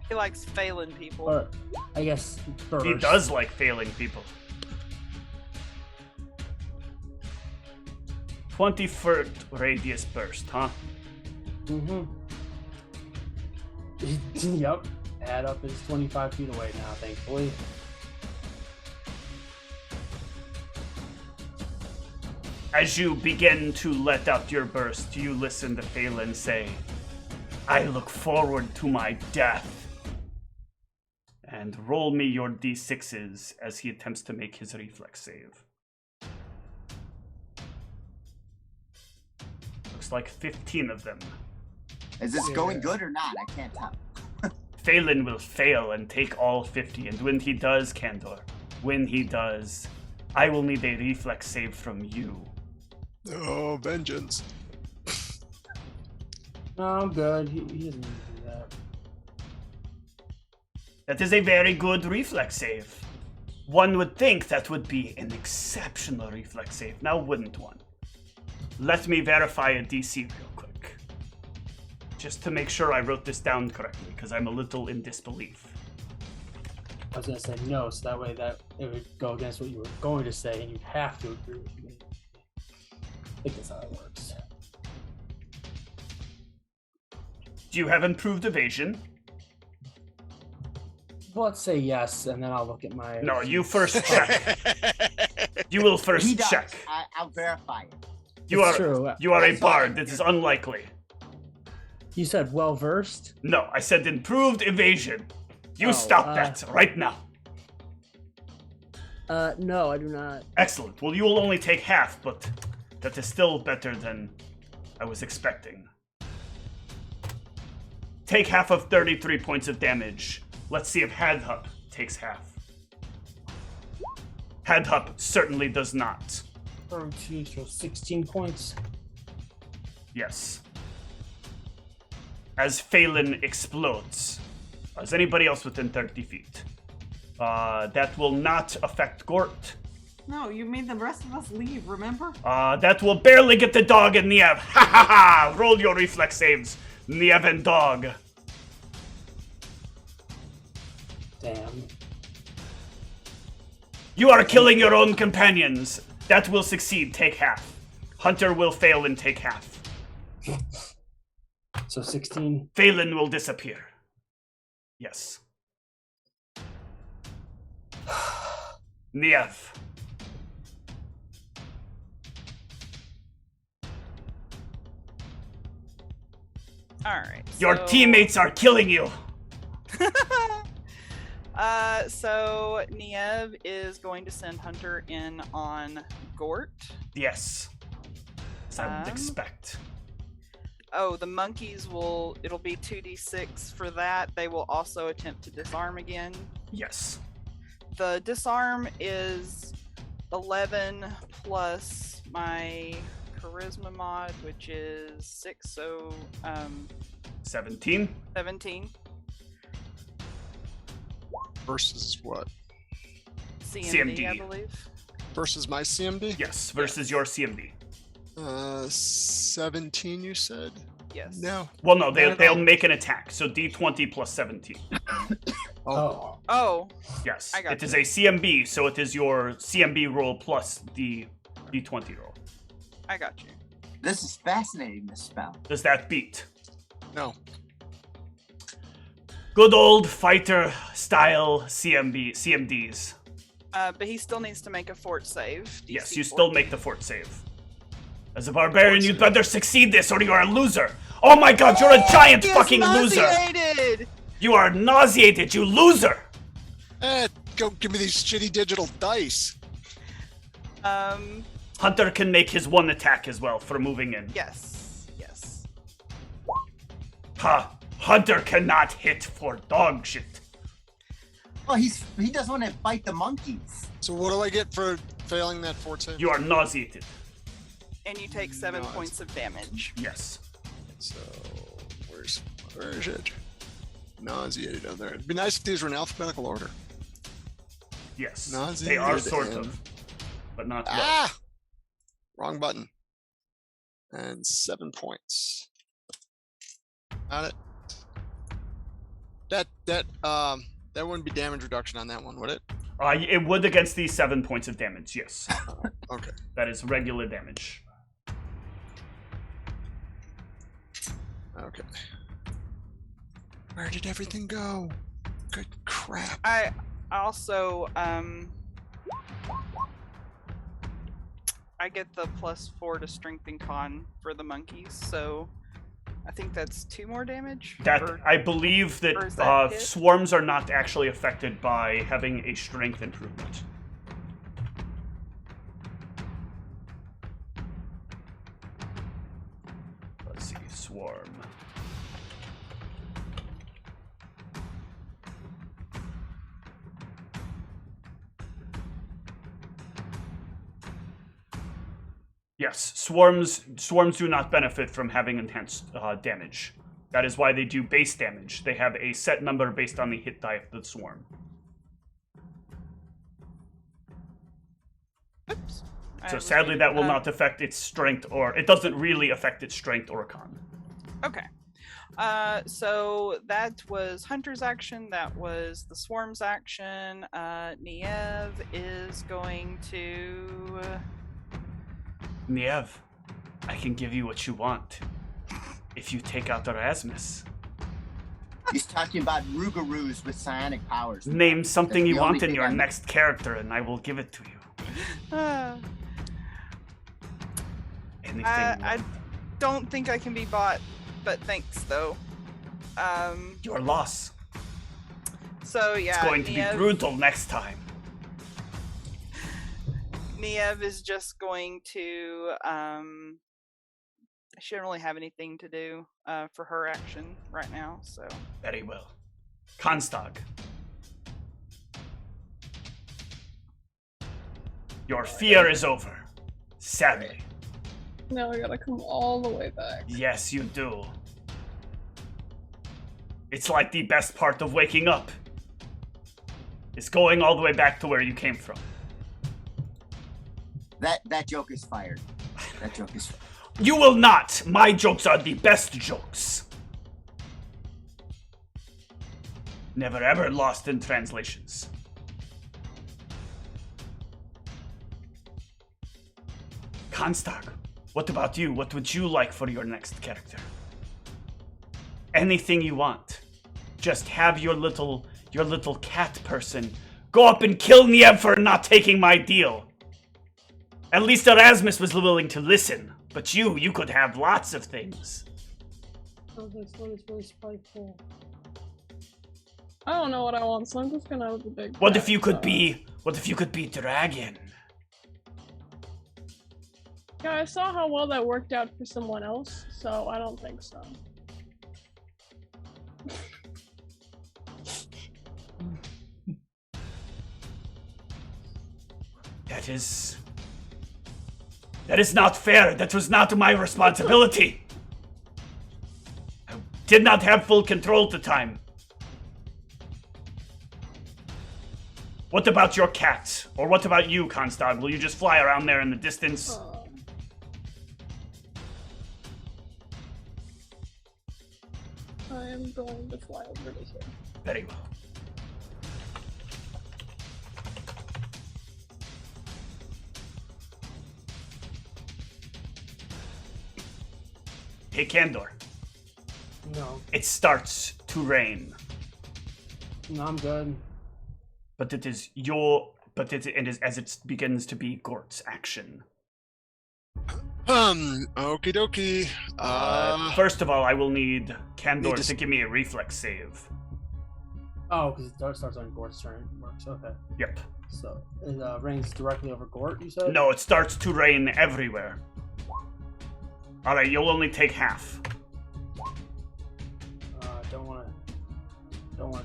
He likes failing people. Or, I guess, burst. He does like failing people. 20-foot radius burst, huh? Mm-hmm. Yep. Add up is 25 feet away now, thankfully. As you begin to let out your burst, you listen to Phelan say, "I look forward to my death." And roll me your d6s as he attempts to make his reflex save. Looks like 15 of them. Is this going good or not? I can't tell. Phelan will fail and take all 50, and when he does, Kandor, when he does, I will need a reflex save from you. Oh, vengeance. No, I'm good. He doesn't need to do that. That is a very good reflex save. One would think that would be an exceptional reflex save, now wouldn't one? Let me verify a DC real quick. Just to make sure I wrote this down correctly, because I'm a little in disbelief. I was gonna say no, so that way that it would go against what you were going to say, and you'd have to agree with me. I think that's how it works. Do you have improved evasion? Well, let's say yes, and then I'll look at my... No, you first check. You will He first does. check. I'll verify it. You It's are true. you are a That's fine. bard. It is unlikely. You said well-versed? No, I said improved evasion. You Oh, stop that right now. No, I do not. Excellent. Well, you will only take half, but that is still better than I was expecting. Take half of 33 points of damage. Let's see if Headhup takes half. Headhup certainly does not. 32, so 16 points. Yes. As Phelan explodes. Is anybody else within 30 feet? That will not affect Gort. No, you made the rest of us leave, remember? That will barely get the dog and Niev. Ha ha ha! Roll your reflex saves, Niev and dog. Damn. You are killing your own companions. That will succeed. Take half. Hunter will fail and take half. So 16. Phelan will disappear. Yes. Niev. Alright. Your teammates are killing you. So Niev is going to send Hunter in on Gort. Yes. As I would Um, expect. Oh, the monkeys it'll be 2d6 for that. They will also attempt to disarm again. Yes. The disarm is 11 plus my charisma mod, which is 6, so 17. 17. Versus what? CMD, I CMD. believe. Versus my CMD? Yes, versus your CMD. 17, you said? Yes. No. Well, no, No. they'll make an attack. So D20 plus 17. Oh. Oh, Yes. I got It is a CMB, so it is your CMB roll plus the D20 roll. I got you. This is fascinating, this spell. Does that beat? No. Good old fighter style CMDs. But he still needs to make a fort save. DC Yes, you still 14. make the fort save. As a barbarian, you'd better succeed this or you are a loser. Oh my god, you're a giant He is fucking loser. nauseated! You are nauseated, you loser. Go give me these shitty digital dice. Hunter can make his one attack as well for moving in. Yes. Yes. Ha! Hunter cannot hit for dog shit. Oh, he doesn't want to fight the monkeys. So what do I get for failing that fort save? You are nauseated. And you take 7 No, points of damage. Yes. So where is it? Nauseated down there. It'd be nice if these were in alphabetical order. Yes. They Nauseated are sort and- of. But not well. Ah! Wrong button. And 7 points. Got it. That wouldn't be damage reduction on that one, would it? It would against these 7 points of damage, yes. Okay. That is regular damage. Okay. Where did everything go? Good crap. I also I get the +4 to strength and con for the monkeys, so I think that's 2 more damage. That Or- I believe or is that, that hit? swarms are not actually affected by having a strength improvement. Let's see, swarm. Yes, swarms do not benefit from having enhanced damage. That is why they do base damage. They have a set number based on the hit die of the swarm. Oops. I So was sadly, reading- that will not affect its strength, or it doesn't really affect its strength or con. Okay. So that was Hunter's action. That was the Swarm's action. Niev is going to. Niev, I can give you what you want if you take out Erasmus. He's talking about Rougarous with psionic powers. Name something That's you the want only in thing your I know. next character, and I will give it to you. Anything. I don't think I can be bought, but thanks though. Your loss. So yeah, It's going to be Niev- brutal next time. Niev is just going to. She doesn't really have anything to do for her action right now, so. Very well. Konstag. Your fear is over. Sadly. Now I gotta come all the way back. Yes, you do. It's like the best part of waking up. It's going all the way back to where you came from. That joke is fired. That joke is fired. You will not! My jokes are the best jokes. Never ever lost in translations. Konstag, what about you? What would you like for your next character? Anything you want. Just have your little cat person Go up and kill Niev for not taking my deal. At least Erasmus was willing to listen. But you could have lots of things. Oh, this one is really spiteful. I don't know what I want, so I'm just gonna have the big. What if you could be dragon? Yeah, I saw how well that worked out for someone else, so I don't think so. That is not fair. That was not my responsibility. I did not have full control at the time. What about your cat? Or what about you, Constag? Will you just fly around there in the distance? I am going to fly over to here. Very well. Hey, Candor. No. It starts to rain. No, I'm good. But it is as it begins to be Gort's action. Okie dokie. First of all, I will need Candor to give me a reflex save. Oh, because it starts on Gort's turn. Works. Okay. Yep. So it rains directly over Gort, you said? No, it starts to rain everywhere. Alright, you'll only take half. Don't want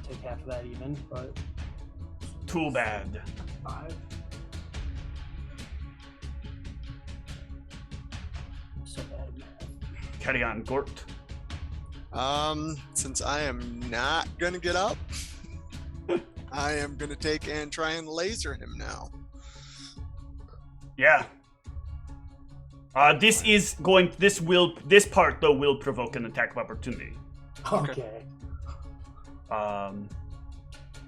to take half of that even, but Too bad. 5. So bad at math. Carry on, Gort. Since I am not gonna get up, I am gonna take and try and laser him now. Yeah. This part though will provoke an attack of opportunity. Okay.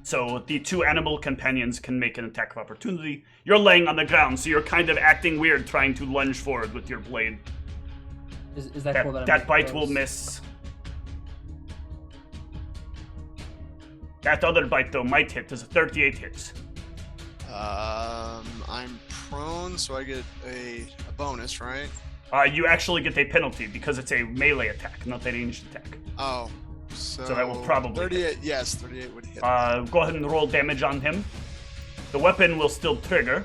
So the two animal companions can make an attack of opportunity. You're laying on the ground, so you're kind of acting weird trying to lunge forward with your blade. Is that cool that bite will miss. That other bite though might hit. Does a 38 hit? I'm prone, so I get a bonus, right? You actually get a penalty because it's a melee attack, not a ranged attack. Oh, so that will probably 38. hit. Yes, 38 would hit. Go ahead and roll damage on him. The weapon will still trigger.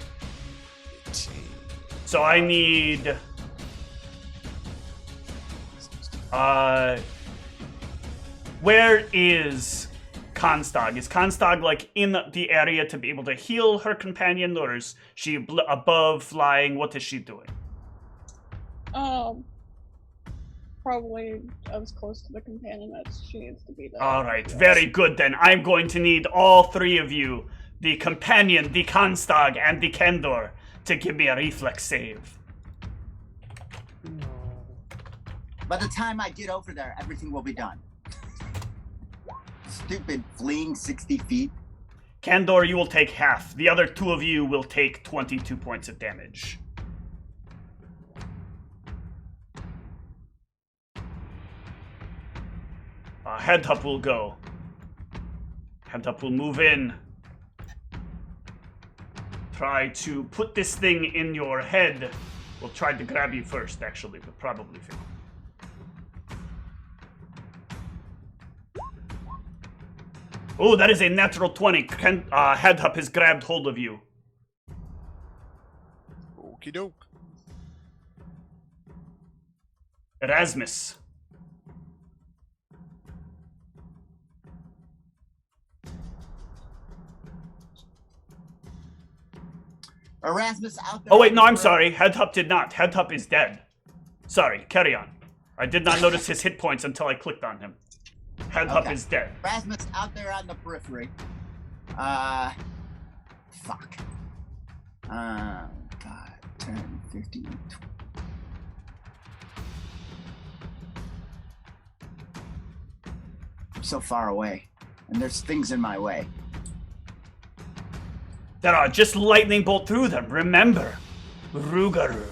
18. So I need. Where is Constag? Is Constag like in the area to be able to heal her companion, or is she above flying? What is she doing? Probably as close to the companion as she needs to be there. All right, very good then. I'm going to need all three of you, the companion, the Constag, and the Kendor, to give me a reflex save. No. By the time I get over there, everything will be done. Stupid fleeing 60 feet. Kendor, you will take half. The other two of you will take 22 points of damage. Head-up will go. Head-up will move in. Try to put this thing in your head. We'll try to grab you first, actually, but probably fail. Oh, that is a natural 20. Head-up has grabbed hold of you. Okie doke. Erasmus. Erasmus out there. Oh wait, no, I'm sorry. Head-up did not. Head-up is dead. Sorry, carry on. I did not notice his hit points until I clicked on him. Head-up is dead. Erasmus out there on the periphery. Fuck. 5, 10, 15, 20. I'm so far away, and there's things in my way. There are just lightning bolt through them. Remember, Rugaru.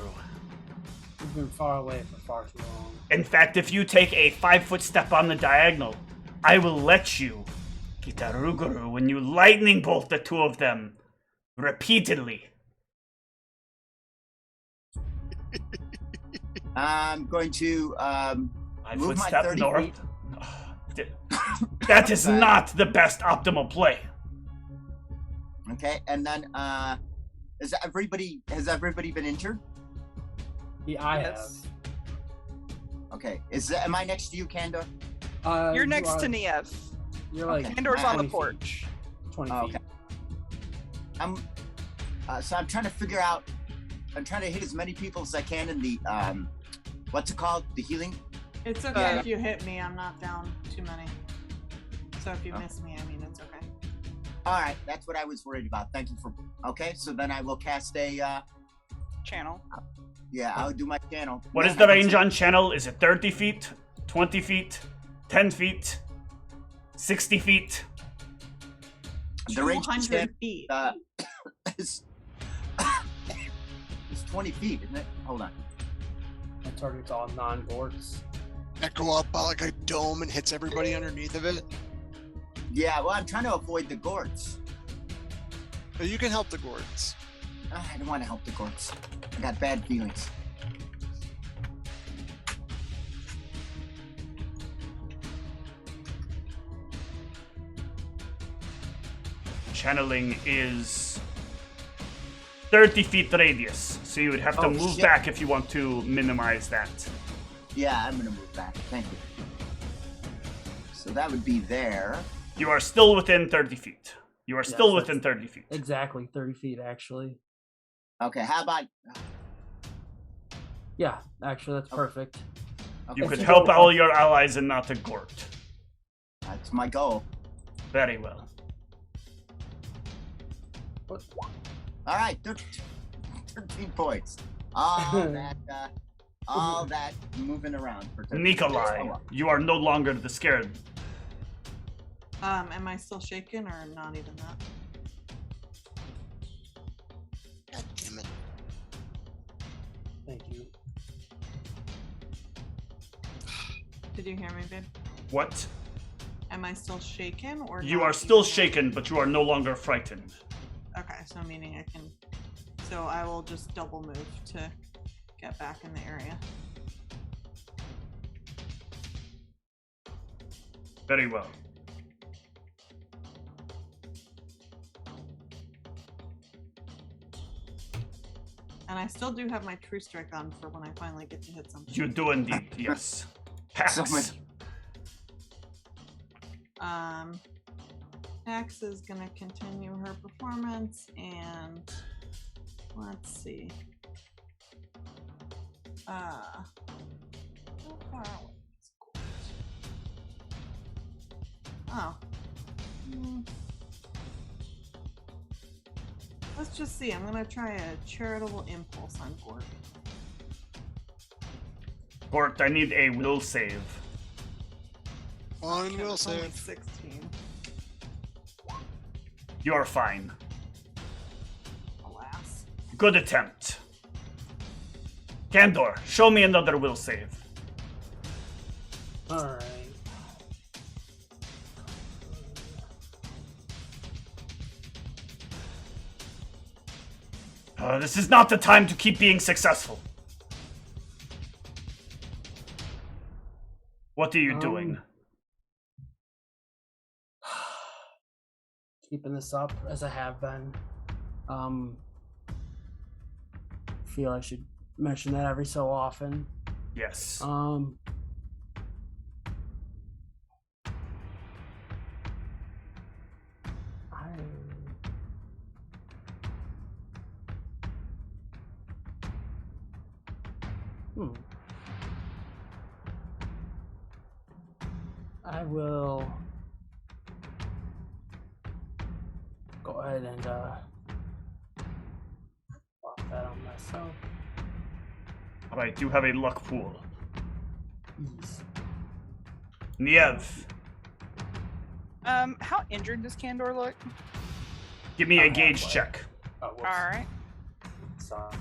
We've been far away for far too long. In fact, if you take a 5-foot step on the diagonal, I will let you Kitaruguru, when you lightning bolt the two of them repeatedly. I'm going to move my Footstep 30 north. feet. That is not the best optimal play. Okay, and then has everybody been injured? Yeah, I Yes. Okay, am I next to you, Kanda? have. You're You next are- to Niev. You're like Okay. Andor's on the 20 feet. porch. 20 Oh, feet. okay. So I'm trying to figure out. I'm trying to hit as many people as I can in the what's it called? The healing. It's okay if you hit me. I'm not down too many. So if you miss me, I mean, it's okay. All right, that's what I was worried about. Thank you for. Okay, so then I will cast a. Channel. Yeah, I'll do my channel. What is the range on channel? Is it 30 feet, 20 feet, 10 feet, 60 feet? The range on 200 channel, feet. is it's 20 feet, isn't it? Hold on. That target's all non-gorts. That go up like a dome and hits everybody underneath of it. Yeah, well, I'm trying to avoid the gourds. But you can help the gourds. I don't want to help the gourds. I got bad feelings. Channeling is 30 feet radius, so you would have to Oh, move shit. back if you want to minimize that. Yeah, I'm gonna move back. Thank you. So that would be there. You are still within 30 feet. You are still Yes, within 30 feet. Exactly, 30 feet actually. Okay, how about? Yeah, actually, that's perfect. Okay, You If could you help go all up- your allies and not a Gort. that's my goal. Very well. What? All right, 13 points. All that moving around for 13 Nikolai, points. Oh, well. you are no longer the scared. Am I still shaken or not even that? God damn it. Thank you. Did you hear me, babe? What? Am I still shaken or You not are still even that? shaken, but you are no longer frightened. Okay, so meaning I can. So I will just double move to get back in the area. Very well. And I still do have my true strike on for when I finally get to hit something. You do indeed, yes. Pass. So much- Axe is gonna continue her performance, and let's see. How far away is Court? Oh. Let's just see. I'm gonna try a charitable impulse on Gort. Gort, I need a will save. One will It's only save. 16. You are fine. Alas. Good attempt. Kandor, show me another will save. Alright. This is not the time to keep being successful. What are you doing? Keeping this up as I have been. Feel I should mention that every so often. Yes. I will go ahead and pop that on myself. Alright, you have a luck pool. Ease. Niev, How injured does Kandor look? give me a Oh, gauge halfway. check. Oh, whoops. All right. Sorry.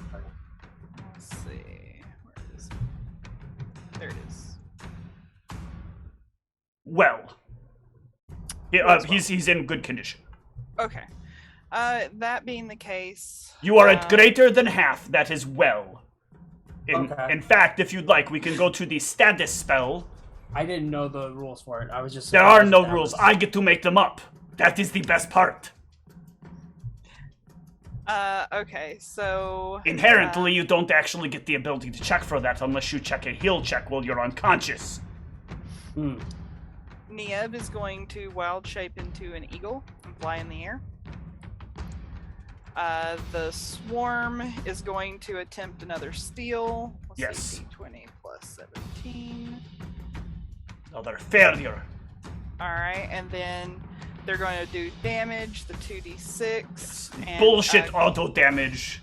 Let's see. Where is it? There it is. Well, He's in good condition. Okay. That being the case, You are at greater than half. That is well. Okay. In fact, if you'd like, we can go to the status spell. I didn't know the rules for it. I was just. There are no rules. I get to make them up. That is the best part. Okay, so Inherently, you don't actually get the ability to check for that unless you check a heal check while you're unconscious. Nieb is going to wild shape into an eagle and fly in the air. The swarm is going to attempt another steal. Let's see, 20 plus 17. Another failure. Alright, and then they're going to do damage, the 2d6. And, Bullshit auto damage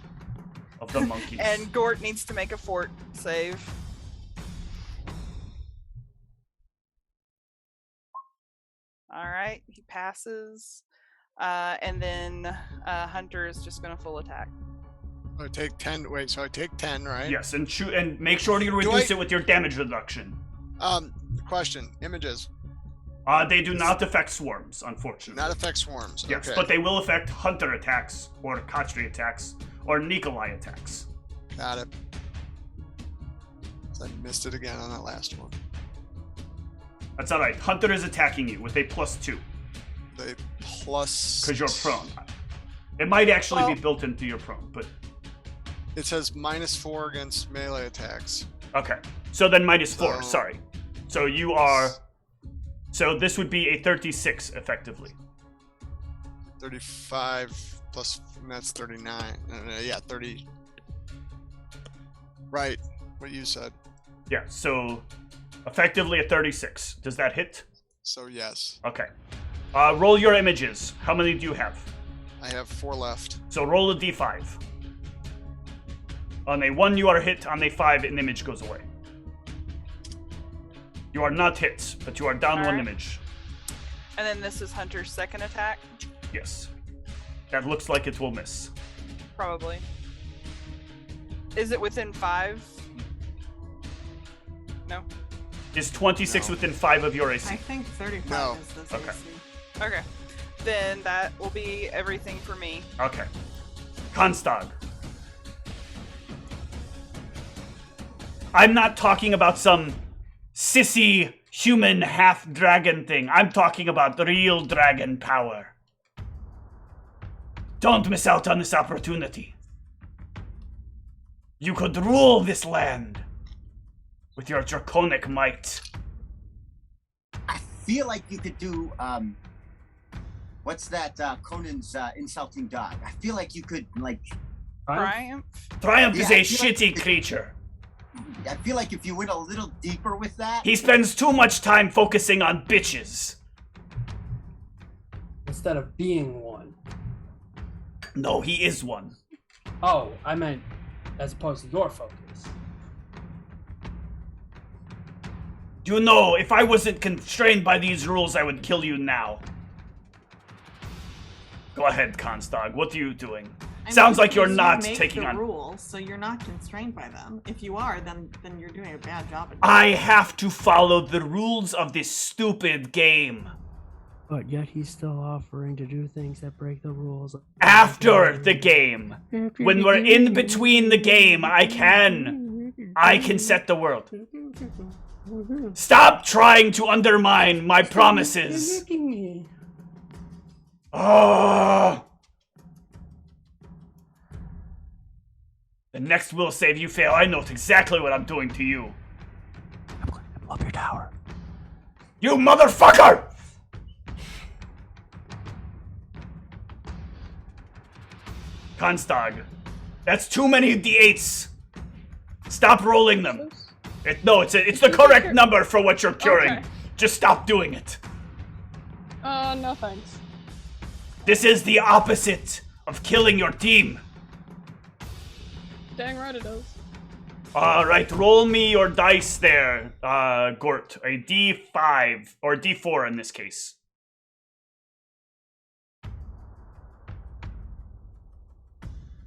of the monkeys. And Gort needs to make a fort save. Alright, he passes. And then Hunter is just going to full attack. I take 10. Wait, so I take 10, right? Yes, and shoot, and make sure you reduce it with your damage reduction. Question. Images. They do not affect swarms, unfortunately. Not affect swarms. Yes, okay. but they will affect Hunter attacks, or Khatri attacks, or Nikolai attacks. Got it. I missed it again on that last one. That's alright. Hunter is attacking you with a +2. They plus... Because you're prone. It might actually be built into your prone, but... It says -4 against melee attacks. Okay. So then -4, sorry. So you are... So this would be a 36, effectively. 35 plus... That's 39. Yeah, 30... Right. What you said. Yeah, so... Effectively a 36. Does that hit? So yes. Okay. Roll your images. How many do you have? I have 4 left. So roll a d5. On a 1 you are hit, on a 5 an image goes away. You are not hit, but you are down 1 image. And then this is Hunter's second attack? Yes. That looks like it will miss. Probably. Is it within 5? No? Is 26 within 5 of your AC? I think 35 No. is this Okay. AC. Okay. Then that will be everything for me. Okay. Konstag. I'm not talking about some sissy human half-dragon thing. I'm talking about real dragon power. Don't miss out on this opportunity. You could rule this land with your draconic might. I feel like you could do, what's that, Conan's insulting dog? I feel like you could, like... Triumph? Triumph is Yeah, a I feel like- shitty creature. I feel like if you went a little deeper with that... He spends too much time focusing on bitches. Instead of being one. No, he is one. Oh, I meant as opposed to your focus. You know, if I wasn't constrained by these rules, I would kill you now. Go ahead, Konstag. What are you doing? I Sounds mean, like you're because not you make taking the on... rules, so you're not constrained by them. If you are, then you're doing a bad job. At I have to follow the rules of this stupid game. But yet he's still offering to do things that break the rules. After the game. When we're in between the game, I can set the world. Stop trying to undermine my promises. Oh. The next will save you fail. I know exactly what I'm doing to you. I'm going to blow up your tower. You motherfucker! Konstag, that's too many d8s. Stop rolling them. It's the correct number for what you're curing. Okay. Just stop doing it. No thanks. This is the opposite of killing your team. Dang right it does. Alright, roll me your dice there, Gort. A d5, or d4 in this case.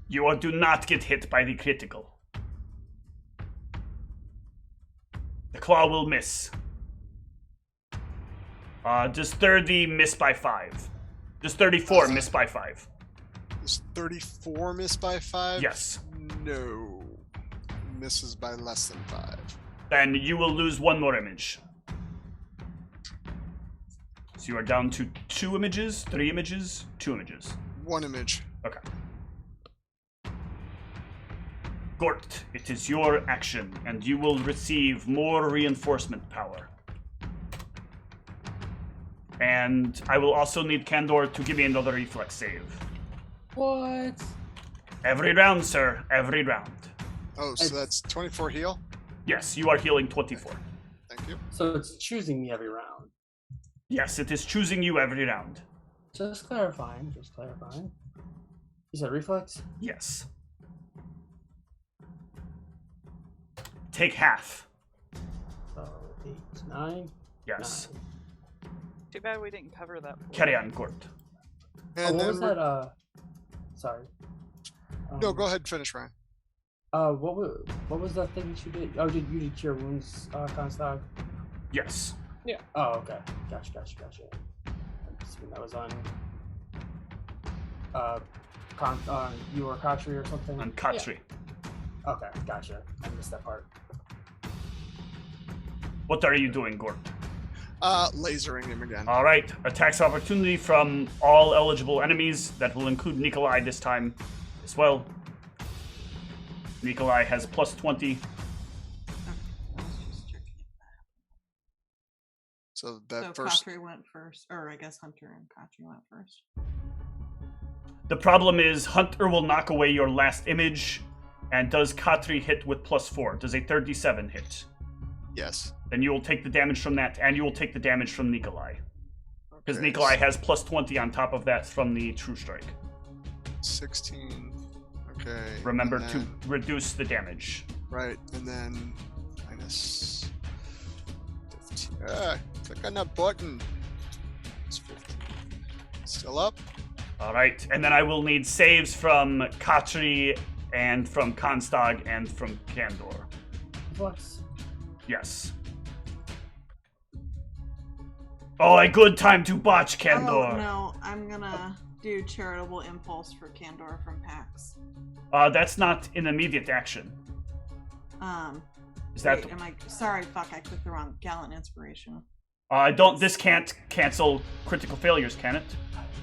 You do not get hit by the critical. The claw will miss. Does 30 miss by 5? Does 34 miss by 5? Does 34 miss by 5? Yes. No. Misses by less than 5. Then you will lose 1 more image. So you are down to 2 images, 3 images, 2 images. 1 image. Okay. Gort, it is your action, and you will receive more reinforcement power. And I will also need Kandor to give me another reflex save. What? Every round, sir. Every round. Oh, so that's 24 heal? Yes, you are healing 24. Thank you. So it's choosing me every round. Yes, it is choosing you every round. Just clarifying. You said reflex? Yes. Take half. So 8, 9. Yes. 9. Too bad we didn't cover that. Carry on, Gort. Oh, what was that? Sorry. No, go ahead and finish, Ryan. What was that thing that you did? Oh, you did cure wounds, Constag? Yes. Yeah. Oh, okay. Gotcha. I'm assuming that was on you or Khatri or something? On Khatri. Yeah. Okay, gotcha. I missed that part. What are you doing, Gort? Lasering him again. All right. Attacks opportunity from all eligible enemies. That will include Nikolai this time as well. Nikolai has plus 20. I was just checking that. So that So first. Khatri went first, or I guess Hunter and Khatri went first. The problem is Hunter will knock away your last image. And does Khatri hit with plus 4? Does a 37 hit? Yes. Then you will take the damage from that, and you will take the damage from Nikolai. Because Okay, Nikolai has plus 20 on top of that from the True Strike. 16. Okay. Remember and to then- reduce the damage. Right, and then minus 15. Click on that button. It's 15. Still up? All right, and then I will need saves from Khatri and from Konstag and from Kandor. Reflex? Yes. Oh, a good time to botch Kandor. Oh, no, I'm gonna do Charitable Impulse for Kandor from PAX. That's not an immediate action. Is that? Wait, am I? Sorry, fuck, I clicked the wrong. Gallant Inspiration. This can't cancel critical failures, can it?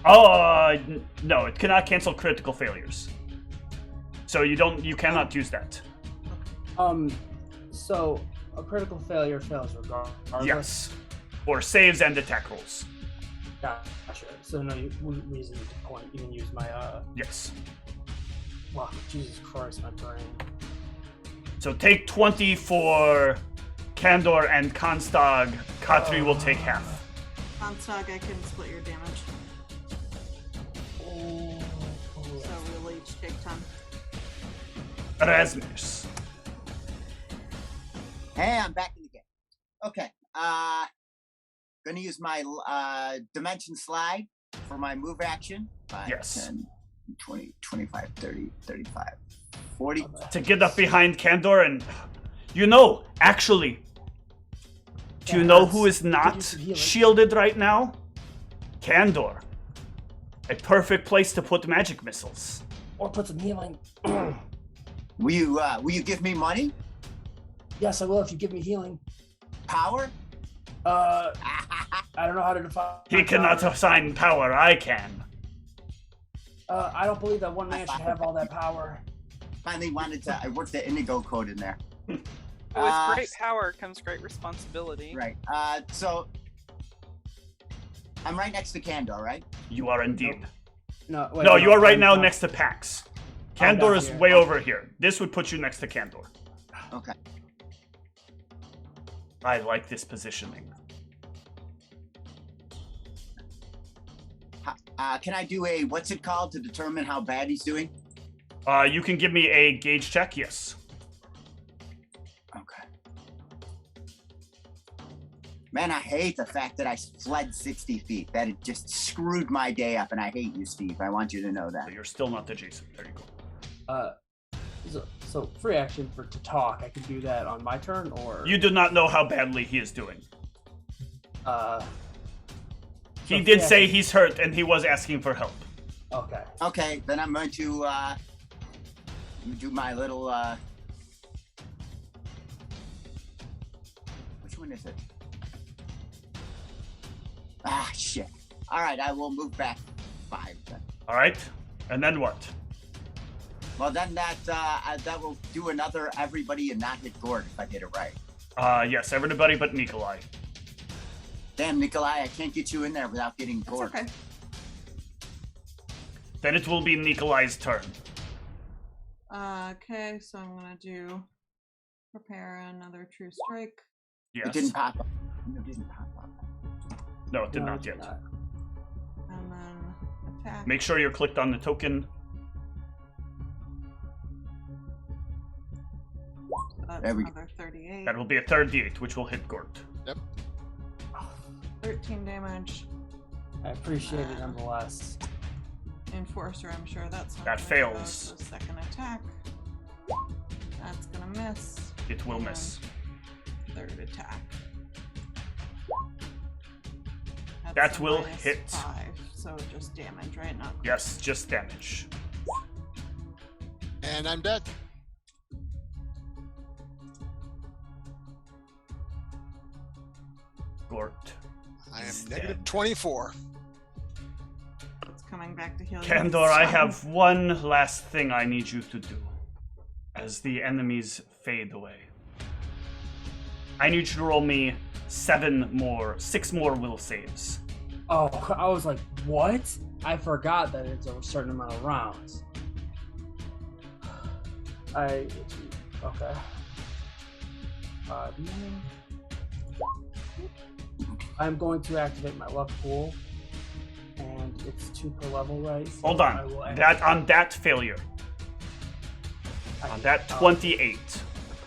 Oh, no, it cannot cancel critical failures. So you cannot use that. So a critical failure fails regardless. Yes. Or saves and attack rolls. Gotcha. So no reason to point. You can use my Yes. Wow, Jesus Christ, my brain. So take 20 for Kandor and Konstag. Khatri will take half. Konstag, I can split your damage. Oh, So we'll each take 10. Erasmus. Hey, I'm back in the game. Okay. Gonna use my dimension slide for my move action. 5, Yes. 10, 20, 25, 30, 35, 40. To get up behind Kandor and... actually... Do you Yeah, know that's- who is could not use some healing. shielded right now? Kandor. A perfect place to put magic missiles. Or put some healing. Will you give me money? Yes, I will if you give me healing. Power? I don't know how to define. He cannot power. assign power, I can. I don't believe that one man should have all that power. Finally wanted to. I worked the Indigo code in there. With great power comes great responsibility. Right. So I'm right next to Kandor, right? You are indeed. No, wait, No, you are right I'm now not. next to Pax. I'm Kandor down is here. way over here. This would put you next to Kandor. Okay. I like this positioning. Can I do a what's it called to determine how bad he's doing? You can give me a gauge check, yes. Okay. Man, I hate the fact that I fled 60 feet. That it just screwed my day up, and I hate you, Steve. I want you to know that. So you're still not adjacent. There you go. So free action to talk. I can do that on my turn, or You do not know how badly he is doing. He did say he's hurt and he was asking for help. Okay. Okay, then I'm going to do my little which one is it? Ah, shit. All right, I will move back 5 then. All right, and then what? Well, then that will do another everybody and not hit Gord if I did it right. Yes, everybody but Nikolai. Damn, Nikolai, I can't get you in there without getting Gord. Okay. Then it will be Nikolai's turn. Okay, so I'm gonna do prepare another true strike. Yes. It didn't pop up. No, it didn't pop up. No, it did No, not it yet. did not. And then attack. Make sure you're clicked on the token. That's There we go. another 38. That will be a third D8, which will hit Gort. 13 damage. I appreciate it nonetheless. Enforcer, I'm sure that's not That gonna go, fails. so second attack. That's gonna miss. It will And miss. Third attack. That That's a will minus hit. 5, so just damage, right? Not Yes, just damage. And I'm dead. Gort. I am He's negative dead. 24. it's coming back to heal you. Candor, I have one last thing I need you to do. As the enemies fade away. I need you to roll me 6 more will saves. Oh, I was like, what? I forgot that it's a certain amount of rounds. Okay. I'm going to activate my luck pool, and it's 2 per level, right? So Hold I on. will On that failure. On that 28.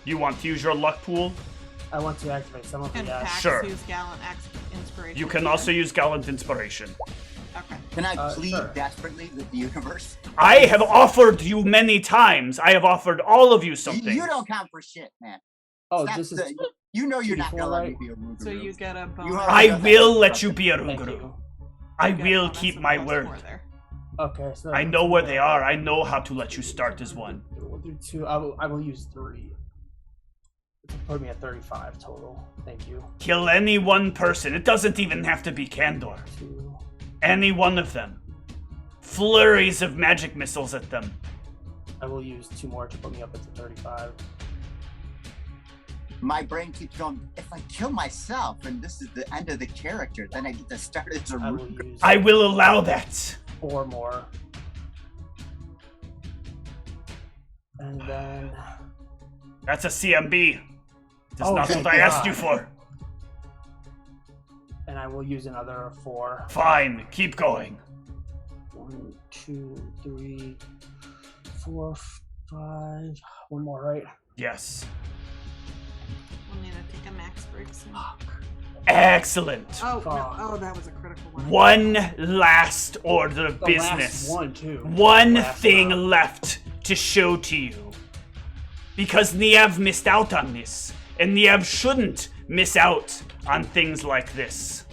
You want to use your luck pool? I want to activate some of Can the. Pax Sure. use Gallant Inspiration? You can also use Gallant Inspiration. Okay. Can I plead sure. desperately with the universe? I have offered you many times. I have offered all of you something. You don't count for shit, man. Oh, Stop this is. you know you're not 2d4, gonna let me right? be a Ruguru. So you get a bonus. You are- I will let you be a Thank Ruguru. you. I You get a will bonus keep of my +4 word. there. Okay, so I know where they are. I know how to let you start as one. We'll do 2. I will use 3. To put me at 35 total. Thank you. Kill any one person. It doesn't even have to be Candor. 2. Any one of them. Flurries of magic missiles at them. I will use 2 more to put me up into 35. My brain keeps going, if I kill myself and this is the end of the character, then I get to start as a I will Ruguru. use I will allow that. 4 more. And then That's a CMB. That's Oh, not thank what I asked you God. for. I will use another 4. Fine. Keep going. 1, 2, 3, 4, 5. 1 more, right? Yes. We'll need to take a max break soon. Excellent. Oh, no. Fuck. Oh, that was a critical one. One last order of The business. last one, too. One Last thing round. left to show to you. Because Niev missed out on this. And Niev shouldn't miss out on things like this.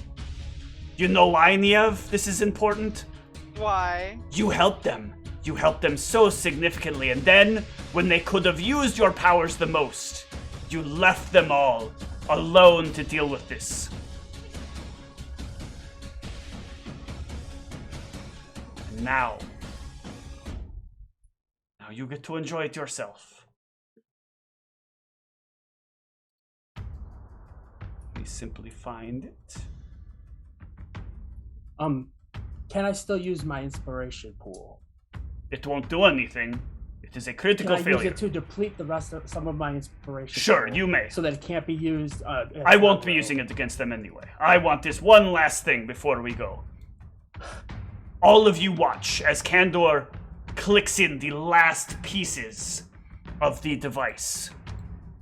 You know why, Niev, this is important? Why? You helped them. You helped them so significantly. And then, when they could have used your powers the most, you left them all alone to deal with this. And now you get to enjoy it yourself. Let me simply find it. Can I still use my inspiration pool? It won't do anything. It is a Can critical I failure. use it to deplete the rest of some of my inspiration? Sure, pool you may. So that it can't be used. I won't be using it against them anyway. I want this one last thing before we go. All of you watch as Candor clicks in the last pieces of the device.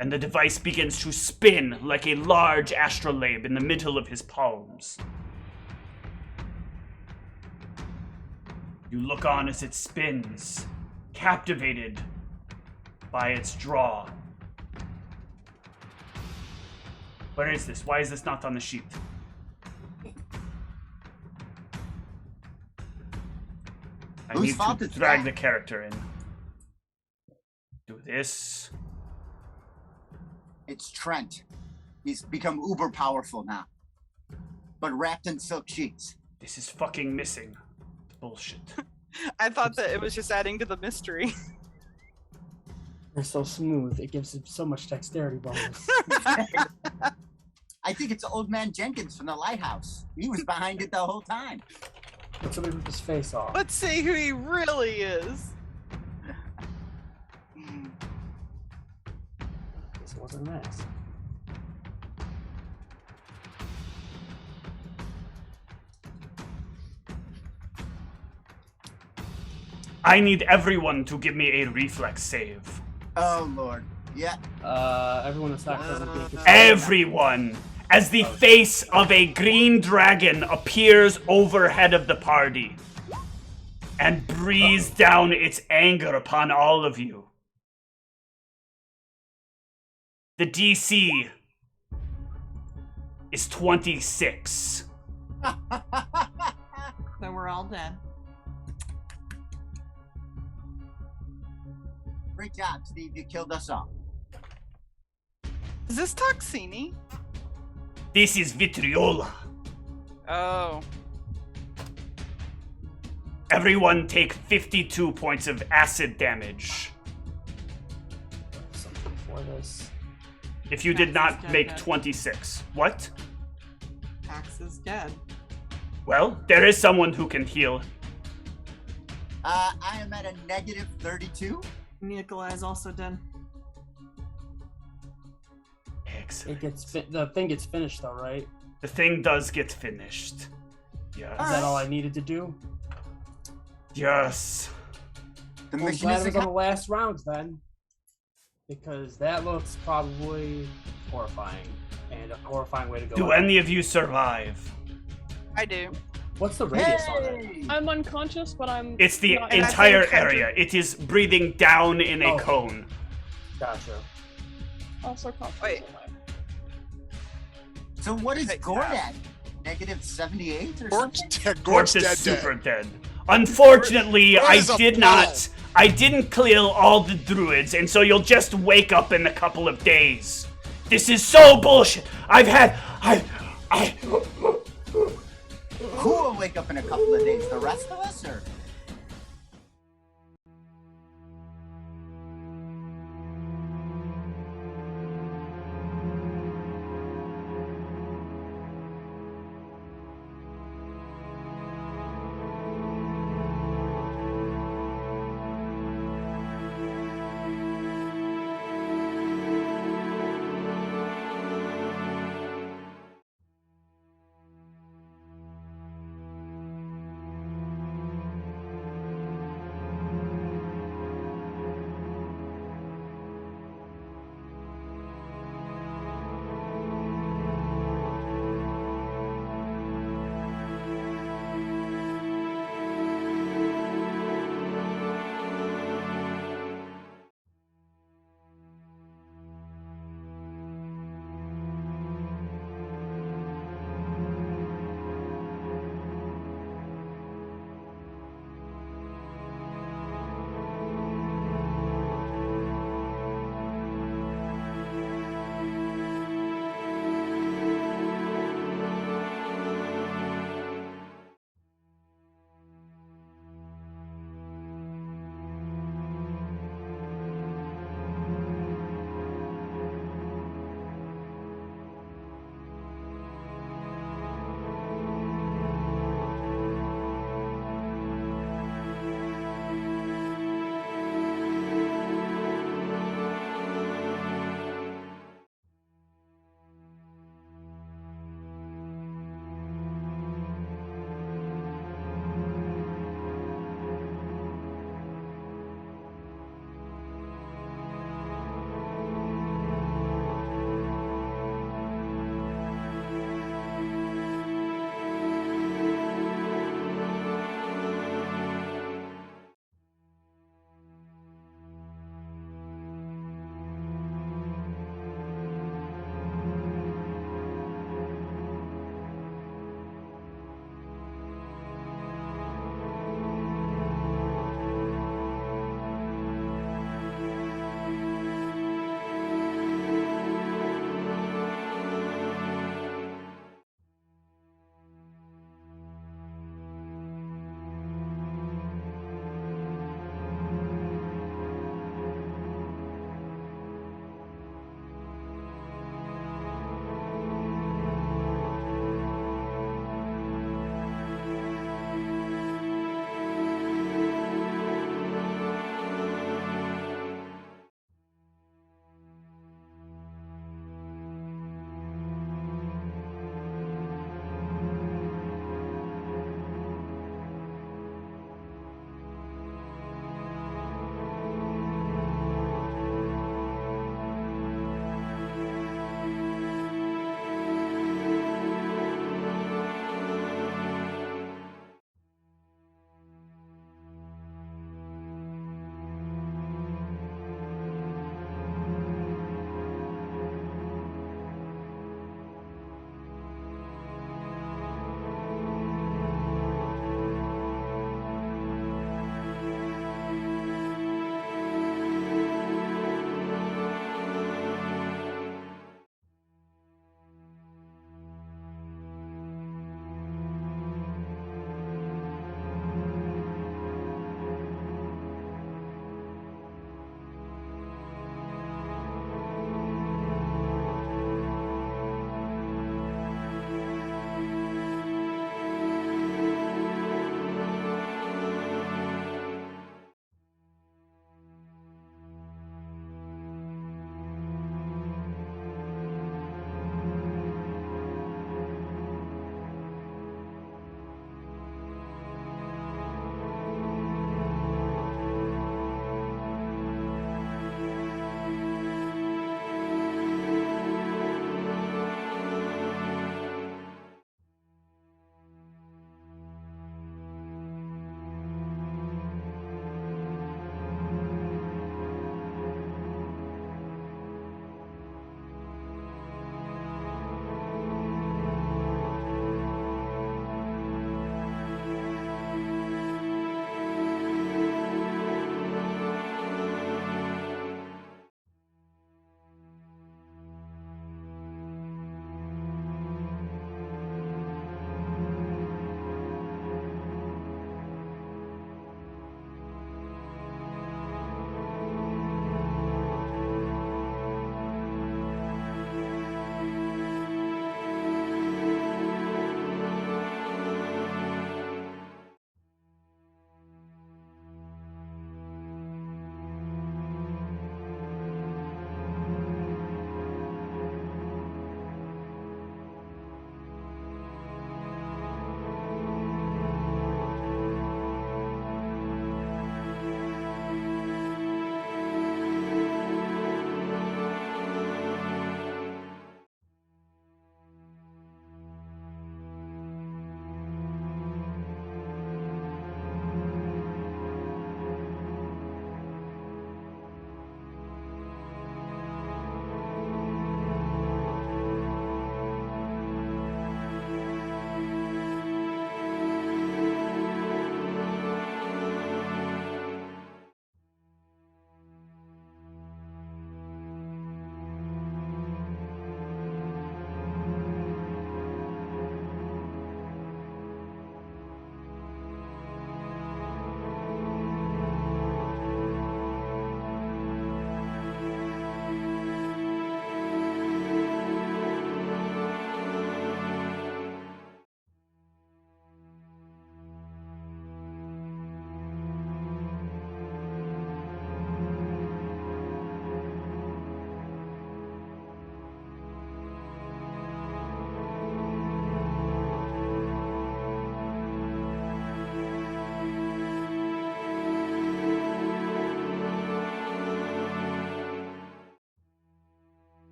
And the device begins to spin like a large astrolabe in the middle of his palms. You look on as it spins, captivated by its draw. Where is this? Why is this not on the sheet? I Whose need fault to is drag that? the character in. Do this. It's Trent. He's become uber powerful now. But wrapped in silk sheets. This is fucking missing. Bullshit. I thought that it was just adding to the mystery. They're so smooth. It gives him so much dexterity bonus. I think it's old man Jenkins from the lighthouse. He was behind it the whole time. But somebody rip his face off. Let's see who he really is. This wasn't a mess. I need everyone to give me a reflex save. Oh lord. Yeah. Everyone attack doesn't get this. Everyone! As the face of a green dragon appears overhead of the party and breathes down its anger upon all of you. The DC is 26. So we're all dead. Great job, Steve. You killed us all. Is this Toxini? This is Vitriola. Oh. Everyone take 52 points of acid damage. Something for this. If you did Tax is not dead, make dead. 26. What? Pax is dead. Well, there is someone who can heal. I am at a negative 32. Nikolai is also dead. Excellent. It gets the thing gets finished though, right? The thing does get finished. Is Yes. that all I needed to do? Yes. The Well, I'm mission glad is it was on the accomplished. last round then. Because that looks probably horrifying. And a horrifying way to go. Do out. any of you survive? I do. What's the radius on it? Hey! I'm unconscious, but I'm. It's the not- And I entire think Hunter- area. It is breathing down in a Oh. cone. Gotcha. Also conscious. Wait. So what is Take Gord that. at? Negative 78 or Gort's something? dead. Gort's Gort's is dead. super Dead. dead. Unfortunately, Gort I is a did ball. not. I didn't kill all the druids, and so you'll just wake up in a couple of days. This is so bullshit. I. Who will wake up in a couple of days? The rest of us, or?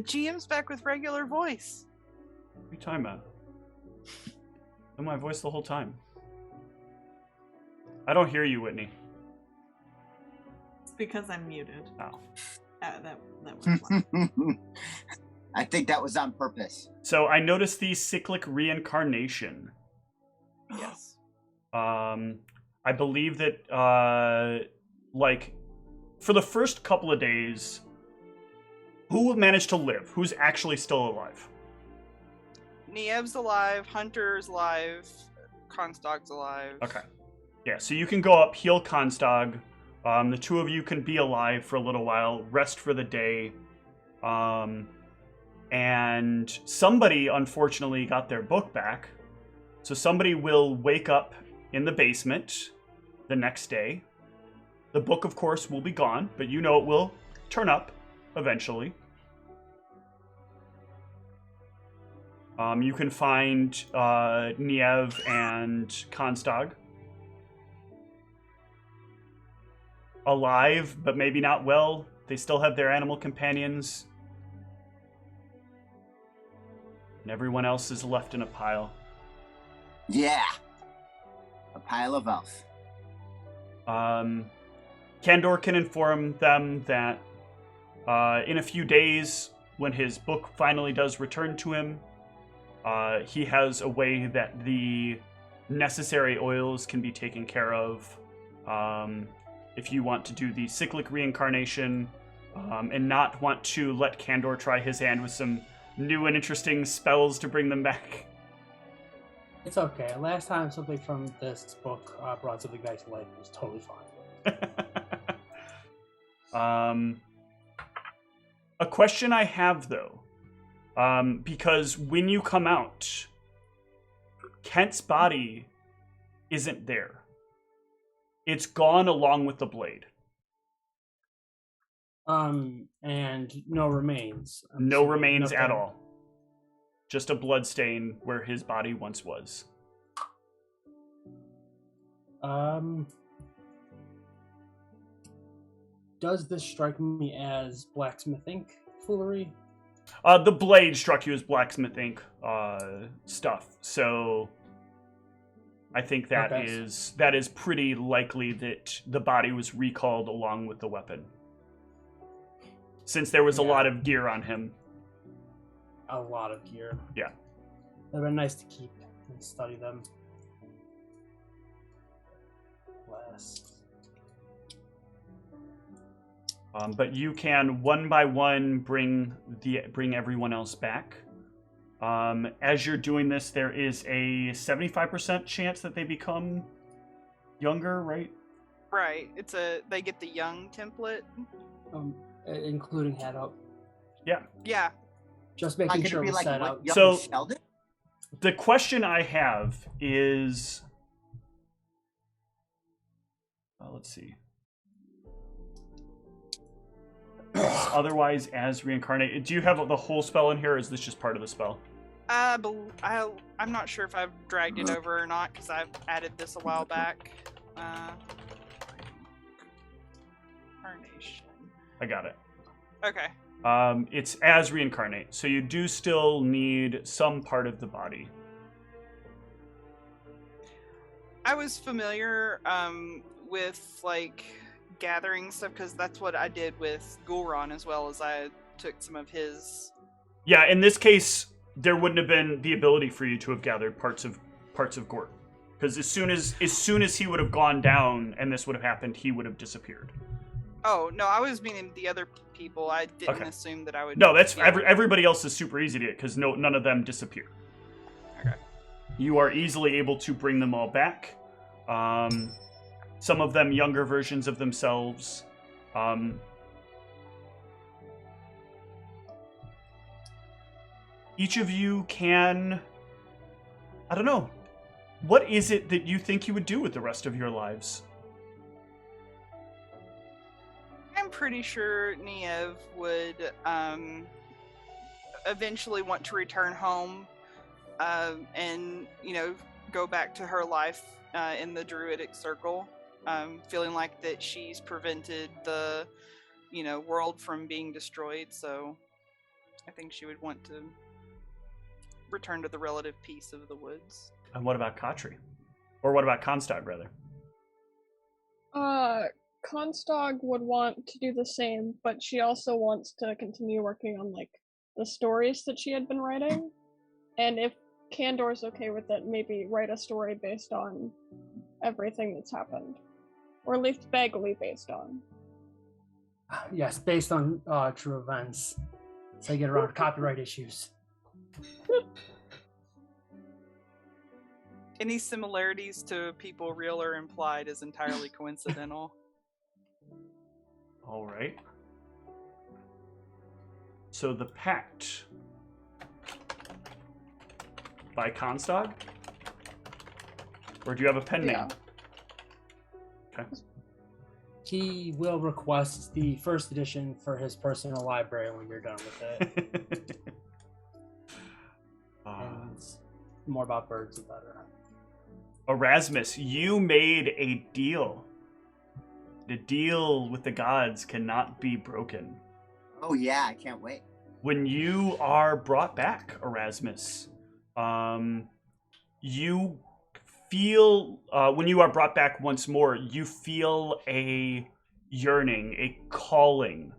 GM's back with regular voice. What are you talking about? In my voice the whole time. I don't hear you, Whitney. It's because I'm muted. Oh. That was fun. I think that was on purpose. So I noticed the Cyclic Reincarnation. Yes. I believe that, like, for the first couple of days, who managed to live? Who's actually still alive? Niev's alive, Hunter's alive, Constog's alive. Okay. Yeah, so you can go up, heal Constog. The two of you can be alive for a little while, rest for the day. And somebody, unfortunately, got their book back. So somebody will wake up in the basement the next day. The book, of course, will be gone, but you know it will turn up eventually. You can find Niev and Constog alive, but maybe not well. They still have their animal companions. And everyone else is left in a pile. Yeah. A pile of elf. Kandor can inform them that in a few days, when his book finally does return to him, he has a way that the necessary oils can be taken care of. If you want to do the Cyclic Reincarnation and not want to let Kandor try his hand with some new and interesting spells to bring them back. It's okay. Last time something from this book brought something back to life, it was totally fine. A question I have, though, because when you come out, Kent's body isn't there. It's gone along with the blade. And no remains. No remains at Nothing. all. Just a blood stain where his body once was. Does this strike me as blacksmithing foolery? The blade struck you as blacksmith ink stuff, so I think that Okay. is pretty likely that the body was recalled along with the weapon. Since there was a Yeah. lot of gear on him. A lot of gear. Yeah. They've been nice to keep and study them. Last. But you can one by one bring everyone else back. As you're doing this, there is a 75% chance that they become younger, right? Right. They get the young template. Including head up. Yeah. Yeah. Just Like, making it'd sure be we're like set what, up. young So- Sheldon? The question I have is, let's see. Otherwise, as reincarnate, do you have the whole spell in here, or is this just part of the spell? I'm not sure if I've dragged it over or not because I've added this a while back. Reincarnation. I got it. Okay. It's as reincarnate, so you do still need some part of the body. I was familiar with like gathering stuff because that's what I did with Gulron as well as I took some of his. Yeah, in this case, there wouldn't have been the ability for you to have gathered parts of Gort, because as soon as he would have gone down and this would have happened, he would have disappeared. Oh no, I was meaning the other people. I didn't Okay. assume that I would. No, that's yeah. everybody else is super easy to get because none of them disappear. Okay. You are easily able to bring them all back. Some of them younger versions of themselves. Each of you can, I don't know, what is it that you think you would do with the rest of your lives? I'm pretty sure Niev would eventually want to return home and, go back to her life in the Druidic Circle, feeling like that she's prevented the, world from being destroyed. So I think she would want to return to the relative peace of the woods. And what about Katri? Or what about Comstock, rather? Comstock would want to do the same, but she also wants to continue working on, like, the stories that she had been writing. And if Candor's okay with it, maybe write a story based on everything that's happened. Or at least vaguely based on. Yes, based on true events. So you get around copyright issues. Any similarities to people, real or implied, is entirely coincidental. All right. So the Pact by Comstock? Or do you have a pen name? Okay. He will request the first edition for his personal library when you're done with it. And it's more about birds, the better. Erasmus, you made a deal. The deal with the gods cannot be broken. Oh yeah, I can't wait. When you are brought back, Erasmus, you feel, when you are brought back once more, you feel a yearning, a calling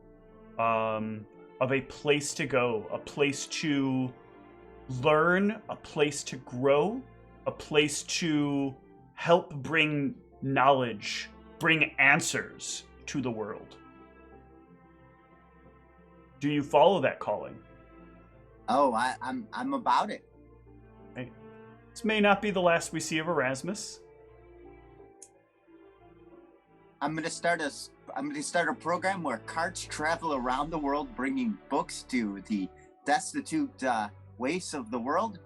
of a place to go, a place to learn, a place to grow, a place to help bring knowledge, bring answers to the world. Do you follow that calling? Oh, I'm about it. Hey, this may not be the last we see of Erasmus. I'm gonna start a program where carts travel around the world, bringing books to the destitute waifs of the world.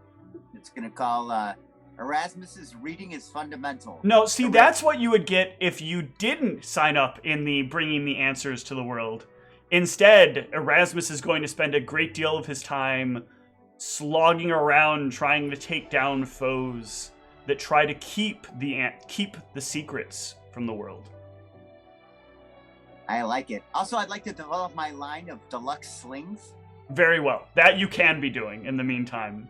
It's gonna call Erasmus's Reading is Fundamental. No, see, that's what you would get if you didn't sign up in the Bringing the Answers to the World. Instead, Erasmus is going to spend a great deal of his time slogging around trying to take down foes that try to keep the secrets from the world. I like it. Also, I'd like to develop my line of deluxe slings. Very well. That you can be doing in the meantime.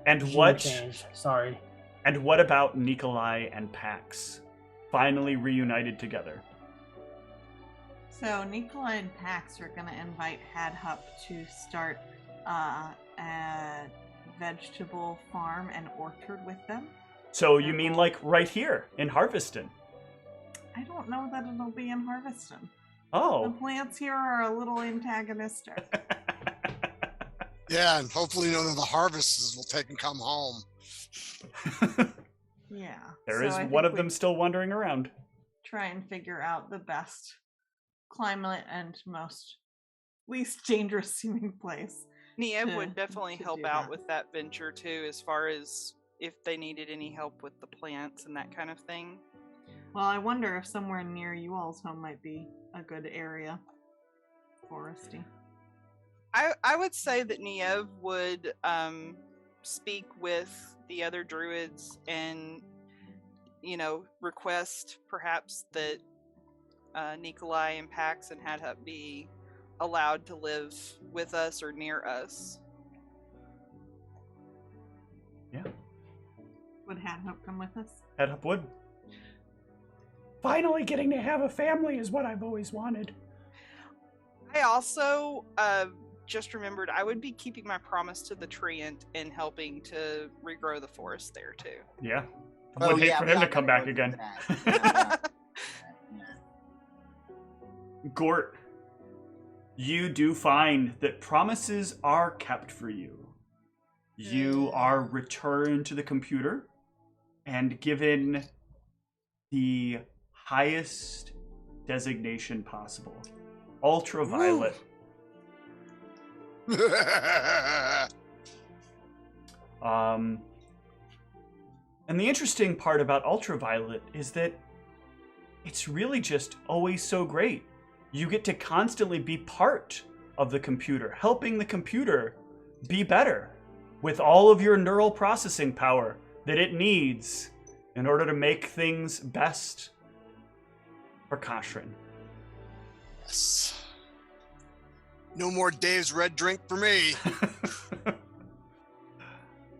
And what? Sorry. And what about Nikolai and Pax, finally reunited together? So Nikolai and Pax are going to invite Hadhup to start a vegetable farm and orchard with them. So you mean like right here in Harveston? I don't know that it'll be in Harveston. Oh. The plants here are a little antagonistic. Yeah, and hopefully none of the harvests will take and come home. Yeah. There is one of them still wandering around. Try and figure out the best climate and least dangerous seeming place. Niev would definitely help out with that venture too, as far as if they needed any help with the plants and that kind of thing. Well, I wonder if somewhere near you all's home might be a good area. Foresty. I would say that Niev would speak with the other druids and, request perhaps that Nikolai and Pax and Hadhup be allowed to live with us or near us. Yeah. Would Hadhup come with us? Hadhup would. Finally getting to have a family is what I've always wanted. I also just remembered I would be keeping my promise to the treant and helping to regrow the forest there too. Yeah. I would hate for him to come back again. Gort, you do find that promises are kept for you. You are returned to the computer and given the highest designation possible. Ultraviolet. And the interesting part about Ultraviolet is that it's really just always so great. You get to constantly be part of the computer, helping the computer be better with all of your neural processing power that it needs in order to make things best for Kashrin. Yes. No more Dave's red drink for me.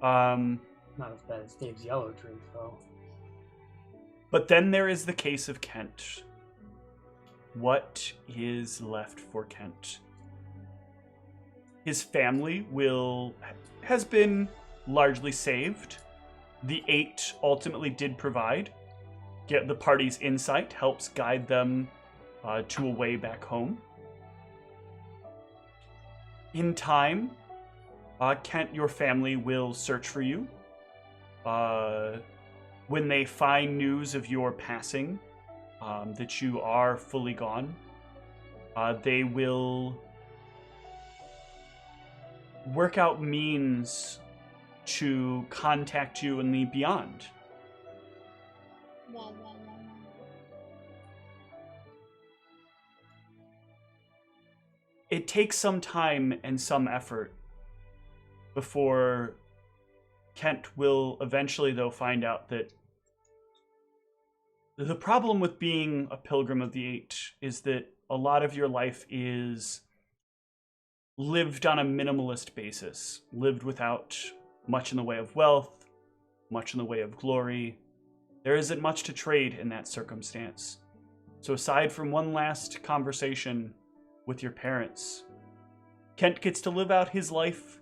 Not as bad as Dave's yellow drink, though. But then there is the case of Kent. What is left for Kent? His family has been largely saved. The 8 ultimately did provide. Get the party's insight helps guide them to a way back home. In time, Kent, your family will search for you. When they find news of your passing, that you are fully gone, they will work out means to contact you in the beyond. It takes some time and some effort before Kent will eventually, though, find out that the problem with being a Pilgrim of the 8 is that a lot of your life is lived on a minimalist basis, lived without much in the way of wealth, much in the way of glory. There isn't much to trade in that circumstance. So aside from one last conversation with your parents, Kent gets to live out his life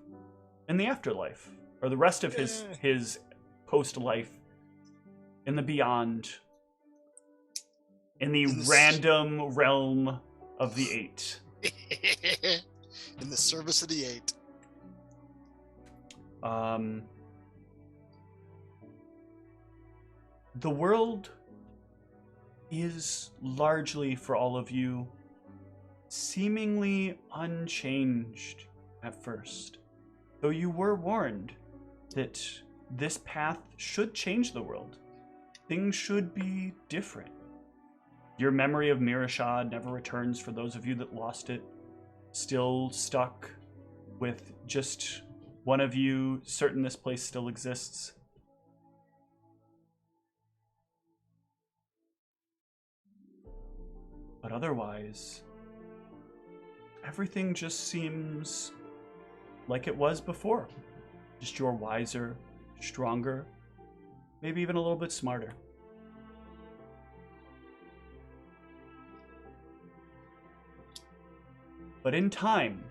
in the afterlife, or the rest of his post-life in the beyond, in the random realm of the 8. In the service of the 8. The world is largely, for all of you, seemingly unchanged at first, though you were warned that this path should change the world. Things should be different. Your memory of Mirashad never returns for those of you that lost it. Still stuck with just one of you certain this place still exists. But otherwise, everything just seems like it was before. Just you're wiser, stronger, maybe even a little bit smarter. But in time,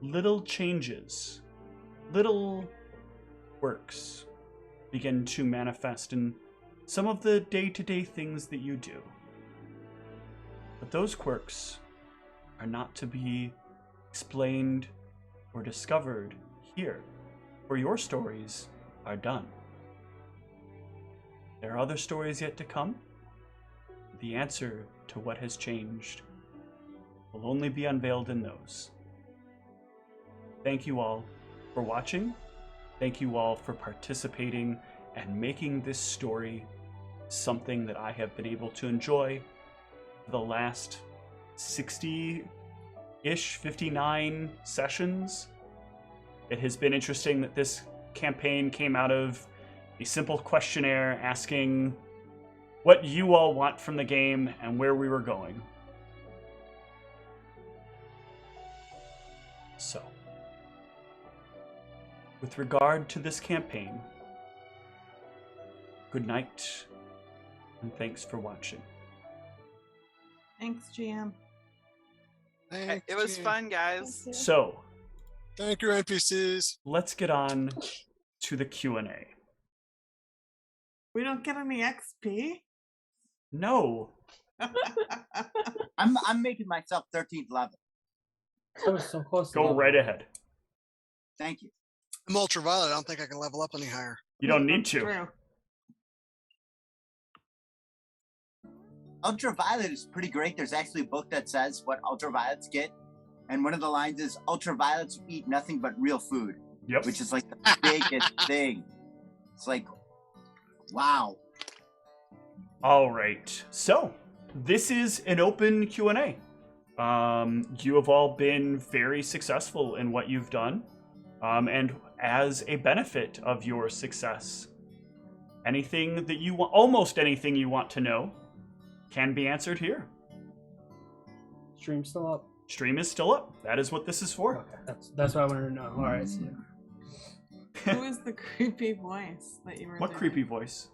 little changes, little quirks begin to manifest in some of the day-to-day things that you do. But those quirks are not to be explained or discovered here, for your stories are done. There are other stories yet to come. The answer to what has changed will only be unveiled in those. Thank you all for watching. Thank you all for participating and making this story something that I have been able to enjoy for the last 60-ish, 59 sessions. It has been interesting that this campaign came out of a simple questionnaire asking what you all want from the game and where we were going. So, with regard to this campaign, good night, and thanks for watching. Thanks, GM. It was fun, guys. So, Thank you, NPCs. let's get on to the Q&A. We don't get any XP. No, I'm making myself 13th level. I was so close to go level. right ahead. Thank you. I'm ultraviolet. I don't think I can level up any higher. You don't need to. True. Ultraviolet is pretty great. There's actually a book that says what ultraviolets get. And one of the lines is, ultraviolets eat nothing but real food. Yep. Which is like the biggest thing. It's like, wow. All right. So, this is an open Q&A. You have all been very successful in what you've done. And as a benefit of your success, anything that you want, almost anything you want to know, can be answered here. Stream still up. Stream is still up. That is what this is for. Okay, that's what I wanted to know. All right. So, Who is the creepy voice that you were What doing? creepy voice?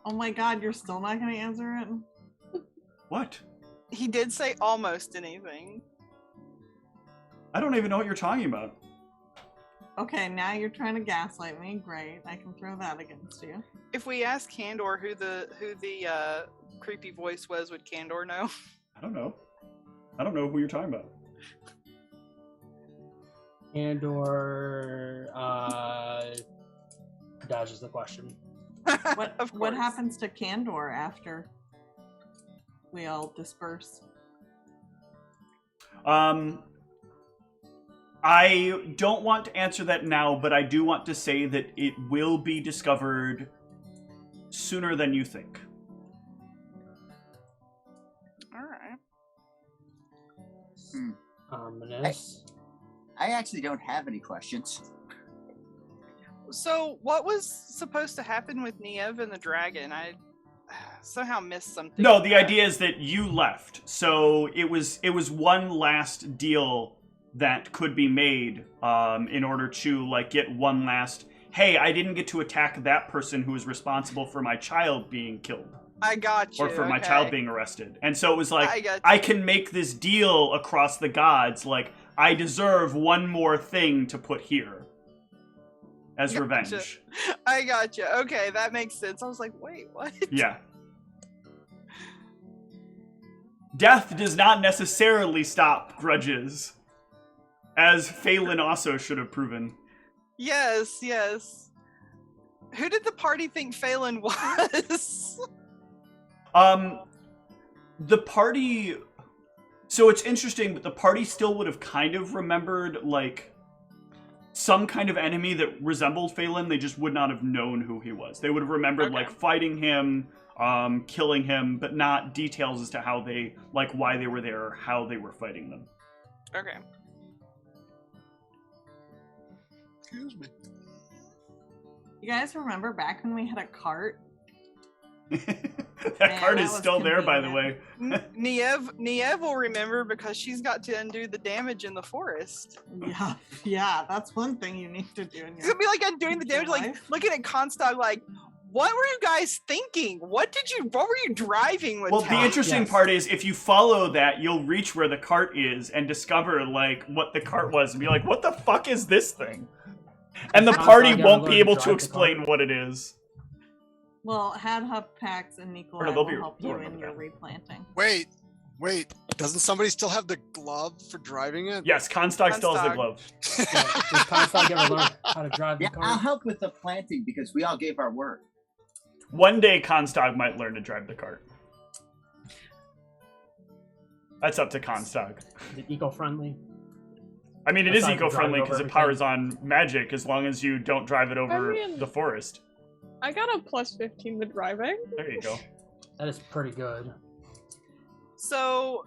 Oh my god, you're still not gonna answer it? What? He did say almost anything. I don't even know what you're talking about. Okay, now you're trying to gaslight me. Great, I can throw that against you. If we ask Candor who the creepy voice was, would Candor know? I don't know. I don't know who you're talking about. and/or dodges the question. What happens to Candor after we all disperse? I don't want to answer that now, but I do want to say that it will be discovered sooner than you think. Alright. Ominous. I actually don't have any questions. So, what was supposed to happen with Niev and the dragon? I somehow missed something. No, with the that. idea is that you left, so it was one last deal that could be made in order to like get one last. Hey, I didn't get to attack that person who was responsible for my child being killed. I got you. Or for my okay. child being arrested. And so it was like, I got I you. can make this deal across the gods. Like, I deserve one more thing to put here as Gotcha. revenge. I got you. Okay, that makes sense. I was like, wait, what? Yeah. Death does not necessarily stop grudges, as Phelan also should have proven. Yes, yes. Who did the party think Phelan was? The party... So it's interesting, but the party still would have kind of remembered, like, some kind of enemy that resembled Phelan. They just would not have known who he was. They would have remembered, Okay. like, fighting him, killing him, but not details as to how they, like, why they were there, or how they were fighting them. Okay. Excuse me. You guys remember back when we had a cart? That Man, card that is was still there, by the way. Niev will remember because she's got to undo the damage in the forest. Yeah, that's one thing you need to do in It's your gonna be like undoing the damage, like life. looking at Comstock, like, what were you guys thinking? What were you driving with? Well, the Tom? interesting Yes. part is if you follow that, you'll reach where the cart is and discover, like, what the cart was and be like, what the fuck is this thing? And the Sounds party like I won't learned be to able drive to the explain cart. what it is. Well, Hadhup, Pax, and Nikolai they'll will be- help they'll you remember in your that. replanting. Wait. Doesn't somebody still have the glove for driving it? Yes, Comstock still has the Comstock. glove. Does Comstock ever learn how to drive the Yeah, I'll car? help with the planting because we all gave our word. One day, Comstock might learn to drive the cart. That's up to Comstock. Is it eco-friendly? I mean, it is Aside from eco-friendly driving because over it powers on magic as long as you don't drive it over mean- the forest. I got a plus 15 to driving. There you go. That is pretty good. So,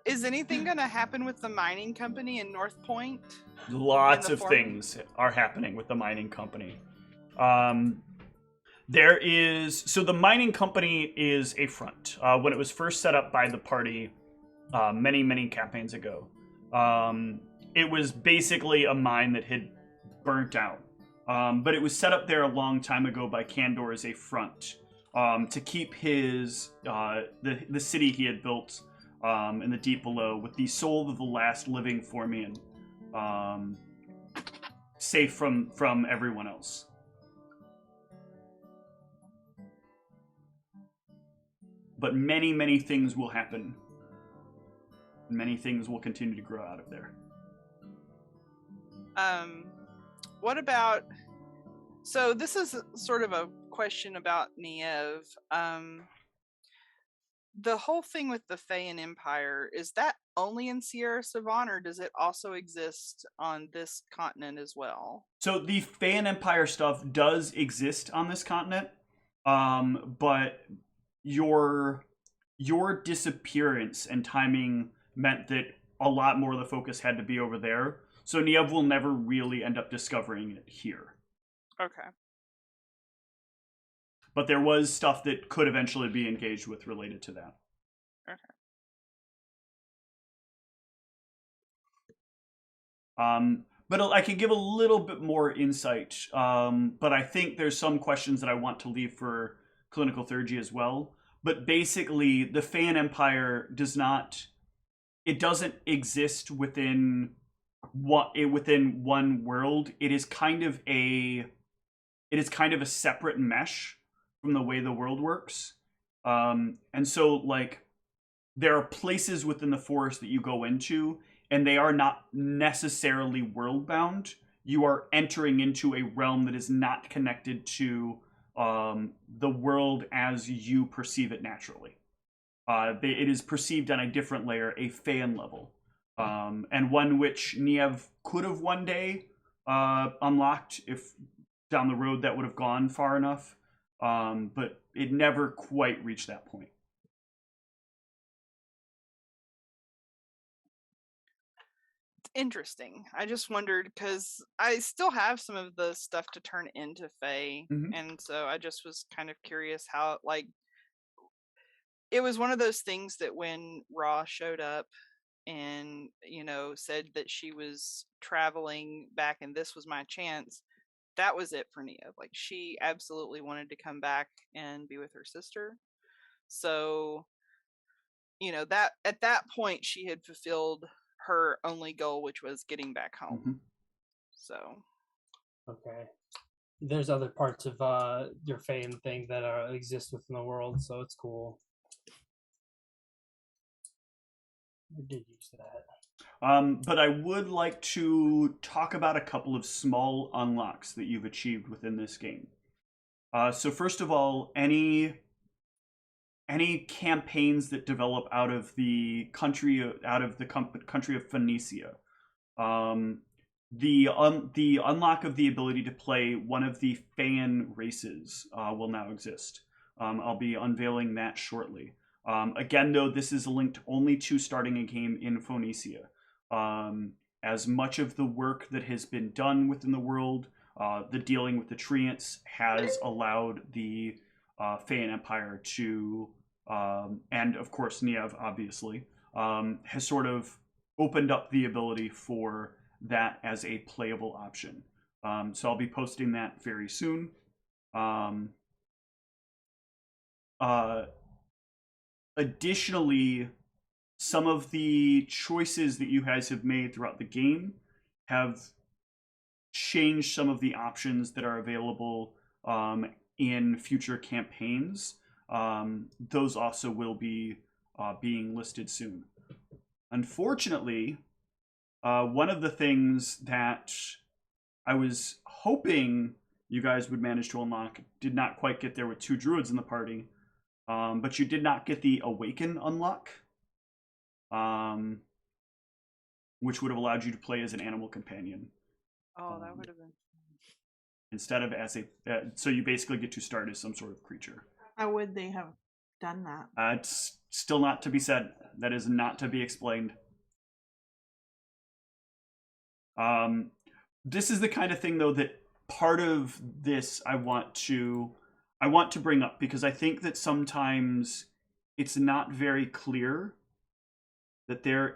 is anything gonna happen with the mining company in North Point? Lots In the of form- things are happening with the mining company. There is... So the mining company is a front. When it was first set up by the party many, many campaigns ago, it was basically a mine that had burnt out. But it was set up there a long time ago by Candor as a front to keep his the city he had built in the deep below with the soul of the last living Formian safe from everyone else. But many, many things will happen. Many things will continue to grow out of there. What about? So this is sort of a question about Niev. The whole thing with the Feyan Empire, is that only in Sierra Savant, or does it also exist on this continent as well? So the Feyan Empire stuff does exist on this continent, but your disappearance and timing meant that a lot more of the focus had to be over there. So Niev will never really end up discovering it here. Okay. But there was stuff that could eventually be engaged with related to that. Okay. But I can give a little bit more insight. But I think there's some questions that I want to leave for Clinical Theurgy as well. But basically, the Fan Empire doesn't exist within one world. It is kind of a separate mesh from the way the world works. And so, like, there are places within the forest that you go into, and they are not necessarily world bound. You are entering into a realm that is not connected to the world as you perceive it naturally. It is perceived on a different layer, a fan level, and one which Niev could have one day unlocked if down the road that would have gone far enough, but it never quite reached that point. Interesting. I just wondered because I still have some of the stuff to turn into Fae, and so I just was kind of curious how, like, it was one of those things that when Ra showed up and, you know, said that she was traveling back and this was my chance, that was it for Nia. Like, she absolutely wanted to come back and be with her sister. So, you know, that at that point she had fulfilled her only goal, which was getting back home. So Okay. There's other parts of your fame thing that exist within the world, so it's cool. I did use that. But I would like to talk about a couple of small unlocks that you've achieved within this game. So first of all, any campaigns that develop out of the country of Phoenicia, the unlock of the ability to play one of the fan races will now exist. I'll be unveiling that shortly. Again, though, this is linked only to starting a game in Phoenicia. As much of the work that has been done within the world, the dealing with the treants has allowed the Fan Empire to, and of course Niev, obviously, has sort of opened up the ability for that as a playable option. So I'll be posting that very soon. Additionally, some of the choices that you guys have made throughout the game have changed some of the options that are available in future campaigns. Those also will be being listed soon. Unfortunately, one of the things that I was hoping you guys would manage to unlock did not quite get there with 2 druids in the party. But you did not get the Awaken unlock, which would have allowed you to play as an animal companion. Oh, that would have been... Instead of as a... so you basically get to start as some sort of creature. How would they have done that? It's still not to be said. That is not to be explained. This is the kind of thing, though, that part of this I want to bring up, because I think that sometimes it's not very clear that there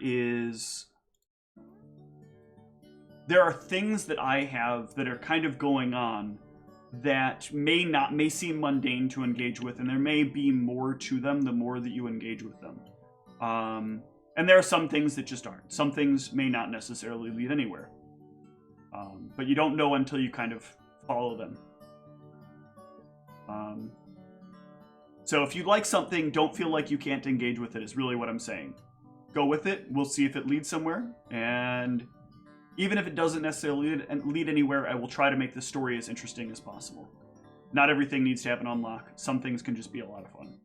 are things that I have that are kind of going on that may seem mundane to engage with, and there may be more to them the more that you engage with them. And there are some things that just aren't. Some things may not necessarily lead anywhere. But you don't know until you kind of follow them. So if you like something, don't feel like you can't engage with it, is really what I'm saying. Go with it. We'll see if it leads somewhere. And even if it doesn't necessarily lead anywhere, I will try to make the story as interesting as possible. Not everything needs to have an unlock. Some things can just be a lot of fun.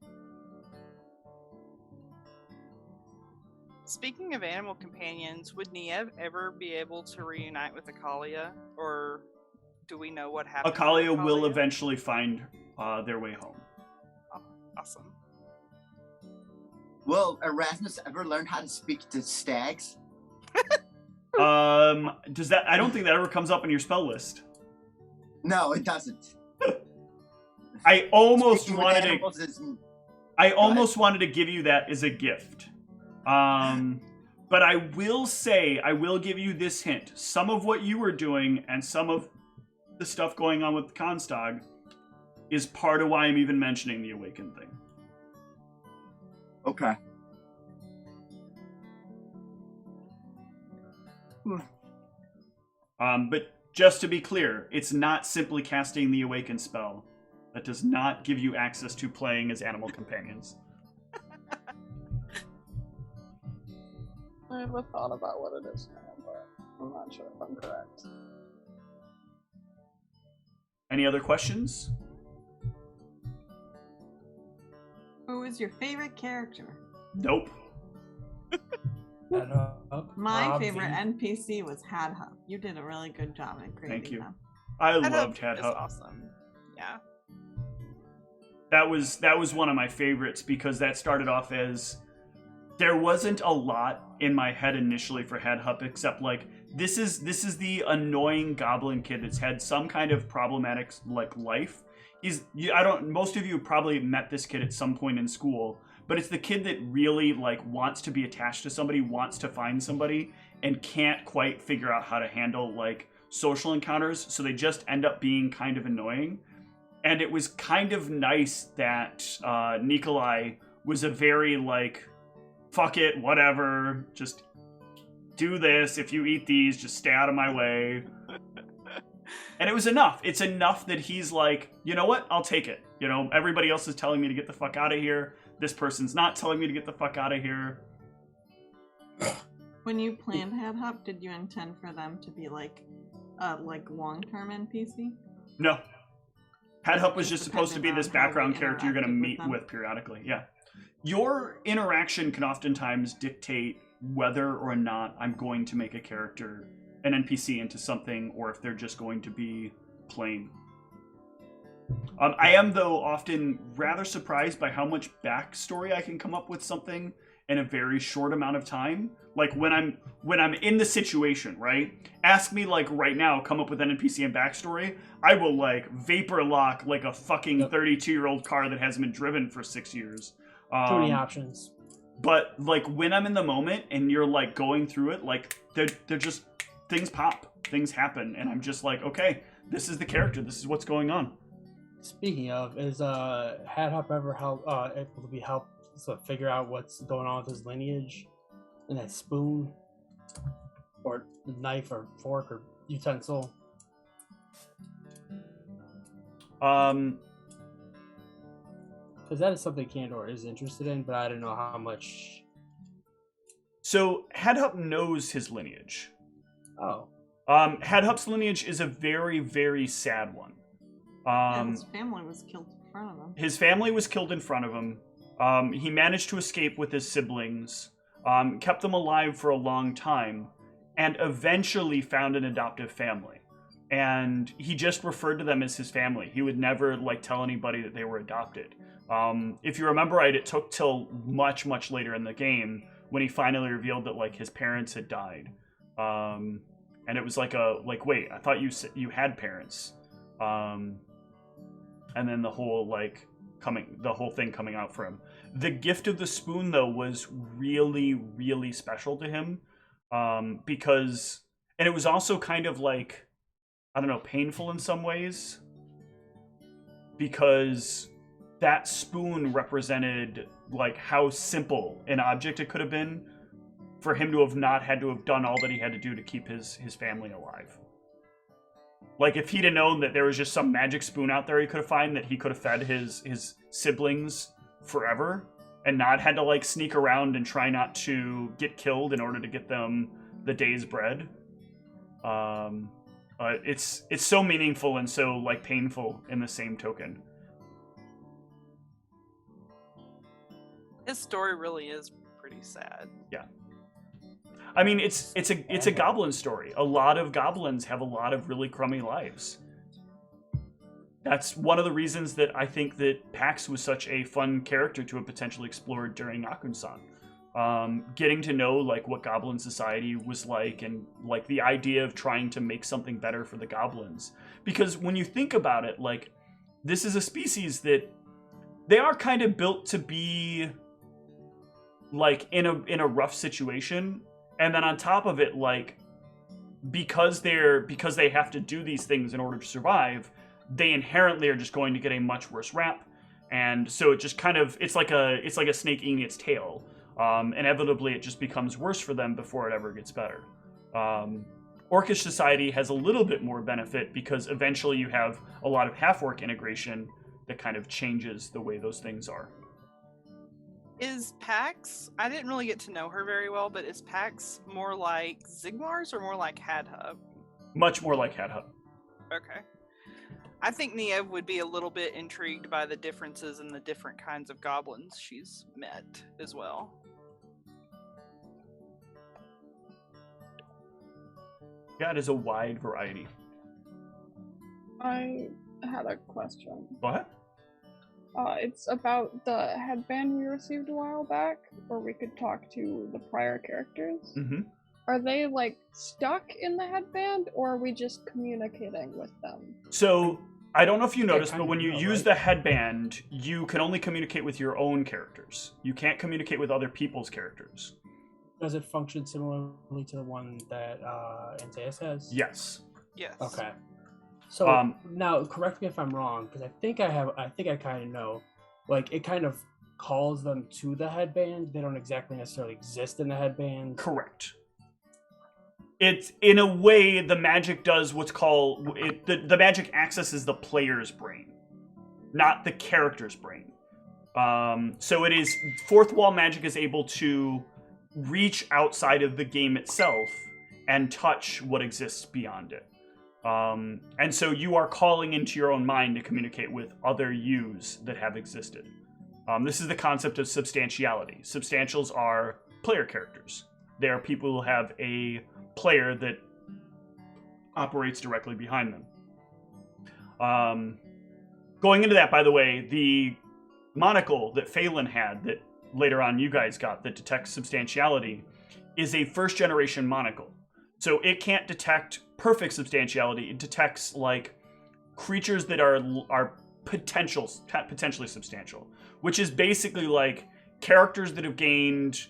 Speaking of animal companions, would Niev ever be able to reunite with Akalia? Or do we know what happened? Akalia will eventually find their way home. Oh, awesome. Will Erasmus ever learn how to speak to stags? Does that? I don't think that ever comes up in your spell list. No, it doesn't. I almost Speaking with wanted animals to. is- I almost wanted to give you that as a gift. But I will say, I will give you this hint. Some of what you were doing and some of the stuff going on with Constog is part of why I'm even mentioning the Awaken thing. Okay. But just to be clear, it's not simply casting the Awaken spell. That does not give you access to playing as animal companions. I have a thought about what it is now, but I'm not sure if I'm correct. Any other questions? Who is your favorite character? Nope. My favorite NPC was Hadhup. You did a really good job at creating Thank you. them. I Hadhup loved is Hadhup. awesome. Yeah. That was one of my favorites because that started off as there wasn't a lot in my head initially for Hadhup except like this is the annoying goblin kid that's had some kind of problematic like life. Most of you probably met this kid at some point in school, but it's the kid that really like wants to be attached to somebody, wants to find somebody, and can't quite figure out how to handle like social encounters, so they just end up being kind of annoying. And it was kind of nice that Nikolai was a very like, fuck it, whatever, just do this. If you eat these, just stay out of my way. And it was enough. It's enough that he's like, you know what? I'll take it. You know, everybody else is telling me to get the fuck out of here. This person's not telling me to get the fuck out of here. When you planned Hadhup, did you intend for them to be like long-term NPC? No. Hadhup was just supposed to be Depending this on how background we character you're going to interacted with meet them. with periodically. Yeah. Your interaction can oftentimes dictate whether or not I'm going to make a character, an NPC, into something, or if they're just going to be plain. I am, though, often rather surprised by how much backstory I can come up with something in a very short amount of time. Like when I'm in the situation, right? Ask me like right now, come up with an NPC and backstory. I will like vapor lock like a fucking 32-year-old car that hasn't been driven for 6 years. Too many options. But like when I'm in the moment and you're like going through it, like they're just things pop, things happen, and I'm just like, okay, this is the character, this is what's going on. Speaking of, is Hadhup ever able to be helped to figure out what's going on with his lineage? And that spoon, or knife, or fork, or utensil? Because that is something Candor is interested in, but I don't know how much. So Hadhup knows his lineage. Oh. Hadhup's lineage is a very, very sad one. His family was killed in front of him. His family was killed in front of him. He managed to escape with his siblings, kept them alive for a long time, and eventually found an adoptive family. And he just referred to them as his family. He would never like tell anybody that they were adopted. If you remember right, it took till much, much later in the game when he finally revealed that like his parents had died. And it was like wait, I thought you had parents. And then the whole thing coming out for him. The gift of the spoon though was really, really special to him. Because, and it was also kind of like, I don't know, painful in some ways. Because that spoon represented like how simple an object it could have been for him to have not had to have done all that he had to do to keep his family alive. Like if he'd have known that there was just some magic spoon out there he could have found that he could have fed his siblings forever and not had to like sneak around and try not to get killed in order to get them the day's bread. It's so meaningful and so like painful in the same token. His story really is pretty sad. Yeah. I mean, it's a goblin story. A lot of goblins have a lot of really crummy lives. That's one of the reasons that I think that Pax was such a fun character to have potentially explored during Akun-san. Getting to know like what goblin society was like and like the idea of trying to make something better for the goblins. Because when you think about it, like this is a species that they are kind of built to be like in a rough situation, And then on top of it, like, because they have to do these things in order to survive, they inherently are just going to get a much worse rap. And so it just kind of, it's like a snake eating its tail. Inevitably, it just becomes worse for them before it ever gets better. Orcish society has a little bit more benefit because eventually you have a lot of half-orc integration that kind of changes the way those things are. Is Pax, I didn't really get to know her very well, but is Pax more like Zigmar's or more like Hadhub? Much more like Hadhub. Okay. I think Niev would be a little bit intrigued by the differences in the different kinds of goblins she's met as well. Yeah, it is a wide variety. I had a question. What? It's about the headband we received a while back, where we could talk to the prior characters. Mm-hmm. Are they, like, stuck in the headband, or are we just communicating with them? So, I don't know if you Yeah, noticed, kind but when of you know, use right? the headband, you can only communicate with your own characters. You can't communicate with other people's characters. Does it function similarly to the one that Antaeus has? Yes. Yes. Okay. So now, correct me if I'm wrong, because I think I kind of know. Like, it kind of calls them to the headband. They don't exactly necessarily exist in the headband. Correct. It's, in a way, the magic does what's called... The magic accesses the player's brain, not the character's brain. So it is... Fourth wall magic is able to reach outside of the game itself and touch what exists beyond it. And so you are calling into your own mind to communicate with other yous that have existed. This is the concept of substantiality. Substantials are player characters. They are people who have a player that operates directly behind them. Going into that, by the way, the monocle that Phelan had that later on you guys got that detects substantiality is a first-generation monocle. So it can't detect perfect substantiality. It detects, like, creatures that are potentially substantial, which is basically like characters that have gained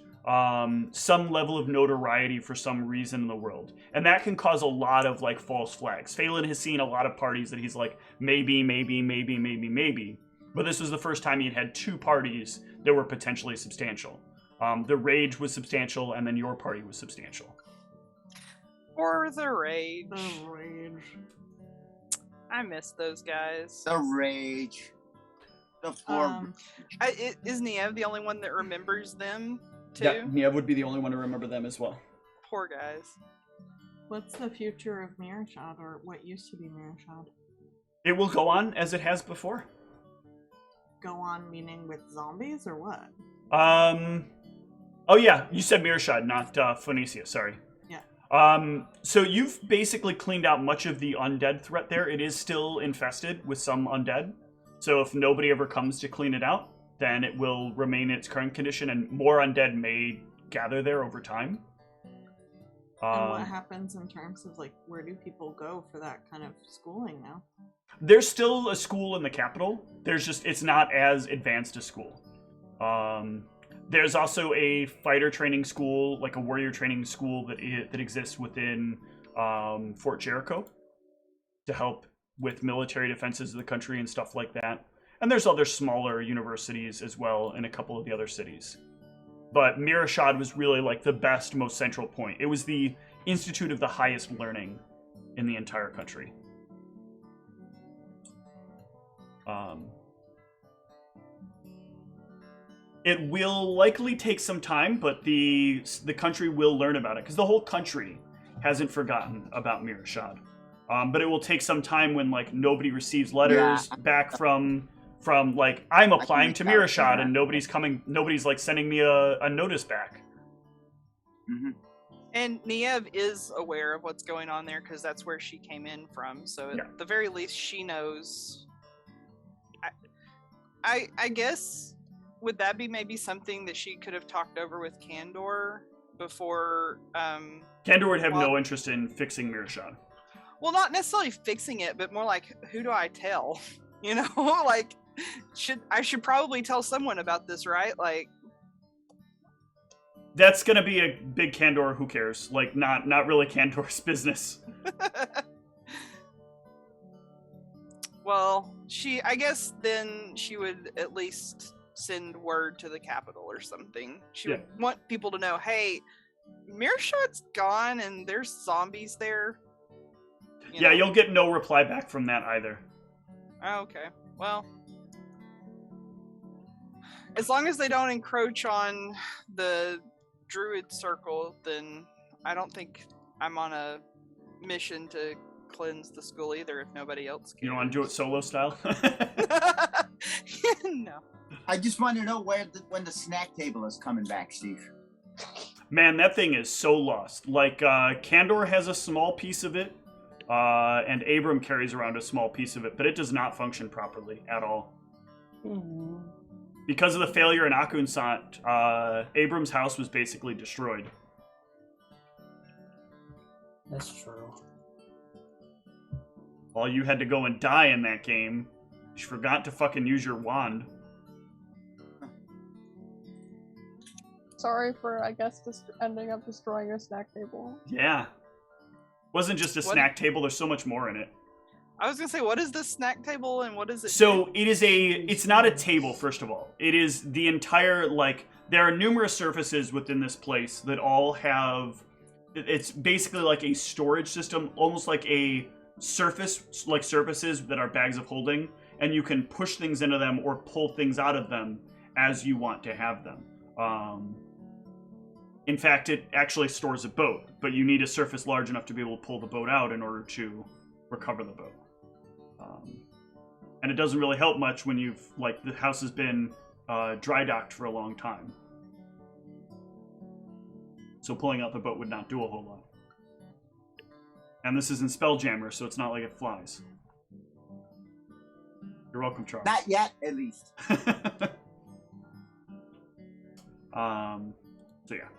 some level of notoriety for some reason in the world. And that can cause a lot of, like, false flags. Phelan has seen a lot of parties that he's like, maybe. But this was the first time he'd had two parties that were potentially substantial. The Rage was substantial, and then your party was substantial. Or the Rage. The Rage. I miss those guys. The Rage. The four. Is Niev the only one that remembers them, too? Yeah, Niev would be the only one to remember them as well. Poor guys. What's the future of Mirashad, or what used to be Mirashad? It will go on as it has before. Go on meaning with zombies, or what? Oh yeah, you said Mirashad, not Phoenicia, sorry. Yeah. So you've basically cleaned out much of the undead threat there. It is still infested with some undead. So if nobody ever comes to clean it out, then it will remain in its current condition, and more undead may gather there over time. And what happens in terms of, like, where do people go for that kind of schooling now? There's still a school in the capital. It's not as advanced a school. There's also a fighter training school, like a warrior training school that exists within Fort Jericho to help with military defenses of the country and stuff like that. And there's other smaller universities as well in a couple of the other cities. But Mirashad was really, like, the best, most central point. It was the institute of the highest learning in the entire country. It will likely take some time, but the country will learn about it, because the whole country hasn't forgotten about Mirashad. But it will take some time when, like, nobody receives letters back from like, I'm applying to Mirashad and nobody's like sending me a notice back. Mm-hmm. And Niev is aware of what's going on there because that's where she came in from. So at the very least, she knows. I guess, would that be maybe something that she could have talked over with Kandor before? Kandor would have no interest in fixing Mirashad. Well, not necessarily fixing it, but more like, who do I tell? You know, like, I should probably tell someone about this, right? Like, That's gonna be a big Kandor. Who cares? Like, not really Kandor's business. Well, I guess then she would at least send word to the capital or something. She would want people to know, hey, Meershot's gone and there's zombies there. You'll get no reply back from that either. Okay, well, as long as they don't encroach on the druid circle, then I don't think I'm on a mission to cleanse the school either if nobody else can. You don't want to do it solo style? No. I just want to know when the snack table is coming back, Steve. Man, that thing is so lost. Like, Kandor has a small piece of it, and Abram carries around a small piece of it, but it does not function properly at all. Mm-hmm. Because of the failure in Akunsat, Abram's house was basically destroyed. That's true. Well, you had to go and die in that game. You forgot to fucking use your wand. Sorry for, I guess, ending up destroying your snack table. Yeah. Wasn't just a snack table, there's so much more in it. I was gonna say, what is this snack table and what is it? So it's not a table, first of all. It is the entire, like, there are numerous surfaces within this place that all have, it's basically like a storage system, almost like a surface, like surfaces that are bags of holding, and you can push things into them or pull things out of them as you want to have them. In fact, it actually stores a boat, but you need a surface large enough to be able to pull the boat out in order to recover the boat. And it doesn't really help much when you've, like, the house has been dry docked for a long time. So pulling out the boat would not do a whole lot. And this is in Spelljammer, so it's not like it flies. You're welcome, Charles. Not yet, at least. So yeah.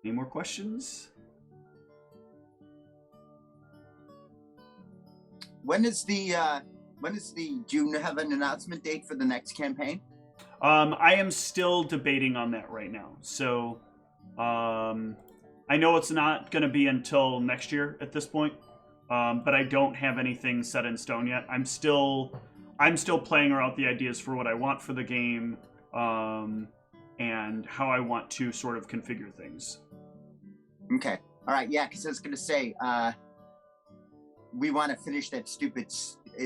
Any more questions? When is the do you have an announcement date for the next campaign? I am still debating on that right now. So, I know it's not going to be until next year at this point, but I don't have anything set in stone yet. I'm still playing around the ideas for what I want for the game, and how I want to sort of configure things. Okay. All right. Yeah, because I was going to say, we want to finish that stupid.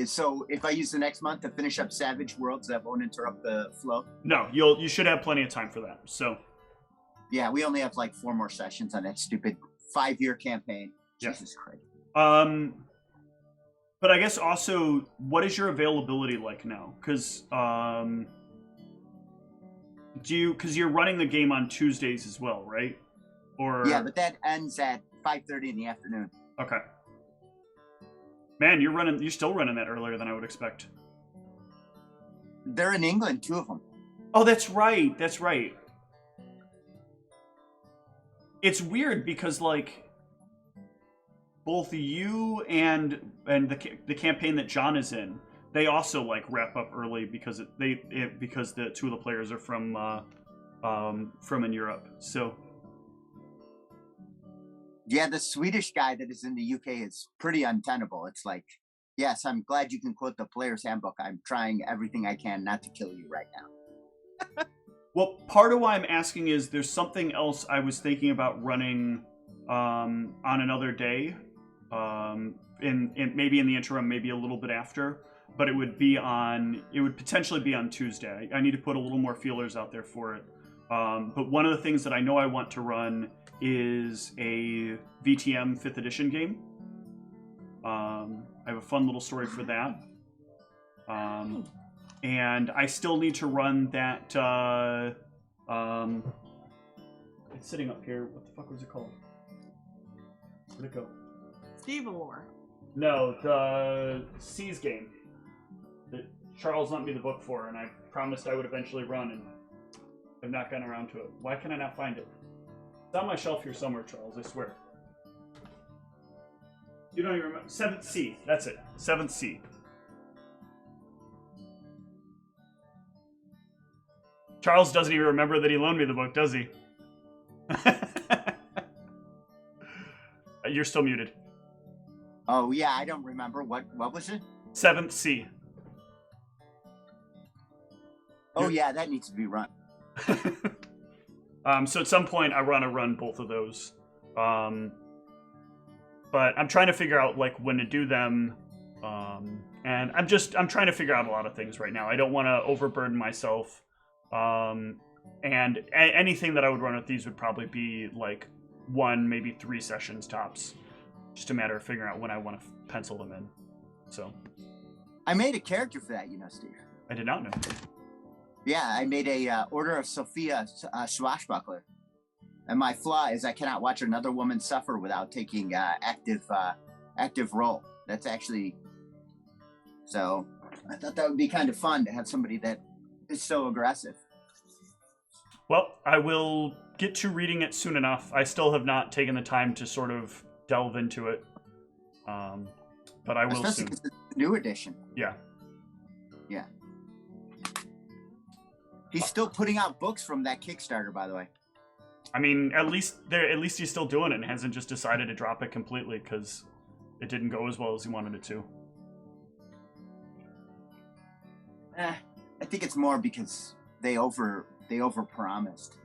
So if I use the next month to finish up Savage Worlds, that won't interrupt the flow. No, you should have plenty of time for that. So. Yeah, we only have like 4 more sessions on that stupid 5-year campaign. Yeah. Jesus Christ. But I guess also, what is your availability like now? Because you're running the game on Tuesdays as well, right? Or yeah, but that ends at 5:30 in the afternoon. Okay. Man, you're still running that earlier than I would expect. They're in England, 2 of them. Oh, that's right. That's right. It's weird because, like, both you and the campaign that John is in, they also, like, wrap up early because because the 2 of the players are from in Europe. So yeah, the Swedish guy that is in the UK is pretty untenable. It's like, yes, I'm glad you can quote the player's handbook. I'm trying everything I can not to kill you right now. Well, part of why I'm asking is there's something else I was thinking about running on another day, in maybe in the interim, maybe a little bit after, but it would potentially be on Tuesday. I need to put a little more feelers out there for it. But one of the things that I know I want to run is a VTM 5th edition game. I have a fun little story for that. And I still need to run that, it's sitting up here. What the fuck was it called? Where'd it go? Stevelore. No, the Seas game that Charles lent me the book for, and I promised I would eventually run, and I've not gotten around to it. Why can I not find it? It's on my shelf here somewhere, Charles, I swear. You don't even remember? 7th Sea, that's it. 7th Sea. Charles doesn't even remember that he loaned me the book, does he? You're still muted. Oh yeah, I don't remember. What was it? 7th C. Oh yeah, that needs to be run. So at some point I want to run both of those. But I'm trying to figure out like when to do them. And I'm trying to figure out a lot of things right now. I don't want to overburden myself. And anything that I would run with these would probably be like 1, maybe 3 sessions tops. Just a matter of figuring out when I want to pencil them in. So I made a character for that, Steve. I did not know. Yeah, I made a Order of Sophia swashbuckler. And my flaw is I cannot watch another woman suffer without taking active role. That's actually... So I thought that would be kind of fun to have somebody that is so aggressive. Well, I will get to reading it soon enough. I still have not taken the time to sort of delve into it. But I will Especially soon. because it's a new edition. Yeah. Yeah. He's still putting out books from that Kickstarter, by the way. I mean, at least he's still doing it and hasn't just decided to drop it completely because it didn't go as well as he wanted it to. I think it's more because they overpromised.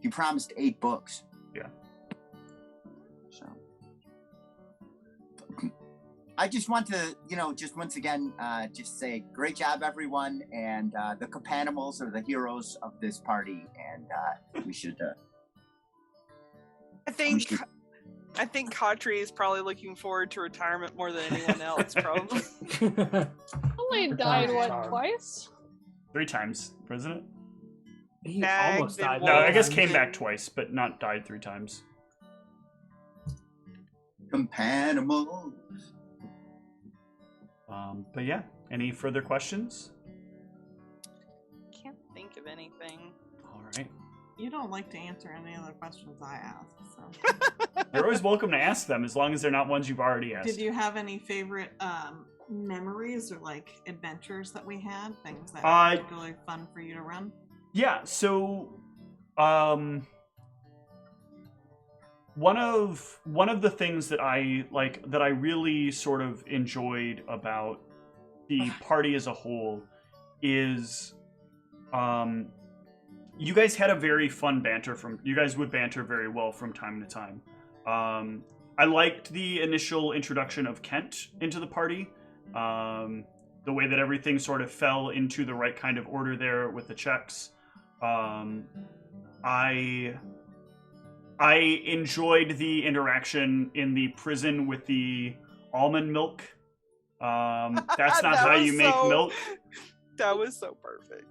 He promised 8 books. Yeah. So I just want to, just once again, just say great job, everyone, and the Companimals are the heroes of this party, and we should. I think Katri is probably looking forward to retirement more than anyone else, probably. Only died, twice? 3 times, President? He Bagged almost died. and No, I guess Well, came back twice, but not died 3 times. Companimals. But yeah, any further questions? Can't think of anything. All right. You don't like to answer any other questions I ask, so. You're always welcome to ask them as long as they're not ones you've already asked. Did you have any favorite memories or adventures that we had? Things that were particularly fun for you to run? Yeah, so one of the things that I really sort of enjoyed about the party as a whole is you guys had a very fun banter you guys would banter very well from time to time. I liked the initial introduction of Kent into the party. The way that everything sort of fell into the right kind of order there with the checks. I enjoyed the interaction in the prison with the almond milk. That's not how you make milk. That was so perfect.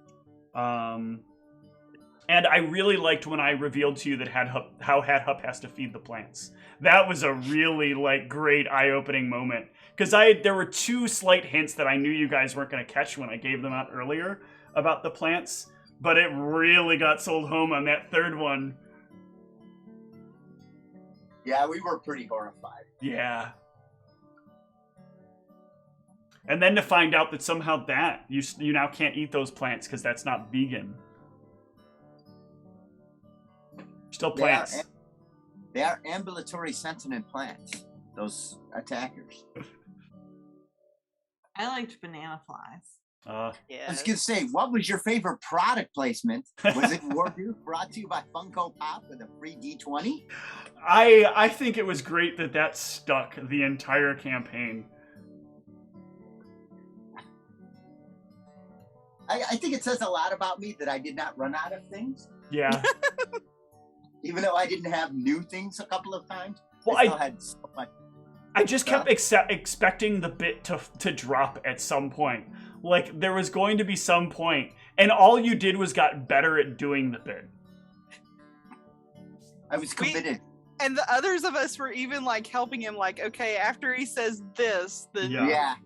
And I really liked when I revealed to you that how Hat-Hup has to feed the plants. That was a really great eye-opening moment. Because there were 2 slight hints that I knew you guys weren't going to catch when I gave them out earlier about the plants. But it really got sold home on that 3rd one. Yeah, we were pretty horrified. Yeah. And then to find out that somehow you now can't eat those plants because that's not vegan. Still plants. They are ambulatory sentient plants, those attackers. I liked banana flies. Yeah. I was going to say, what was your favorite product placement? Was it Warduke brought to you by Funko Pop with a free D20? I think it was great that stuck the entire campaign. I think it says a lot about me that I did not run out of things. Yeah. Even though I didn't have new things a couple of times. Well, I still had so much. I just kept expecting the bit to drop at some point. There was going to be some point, and all you did was got better at doing the bit. I was committed. And the others of us were even helping him, okay, after he says this, then Yeah.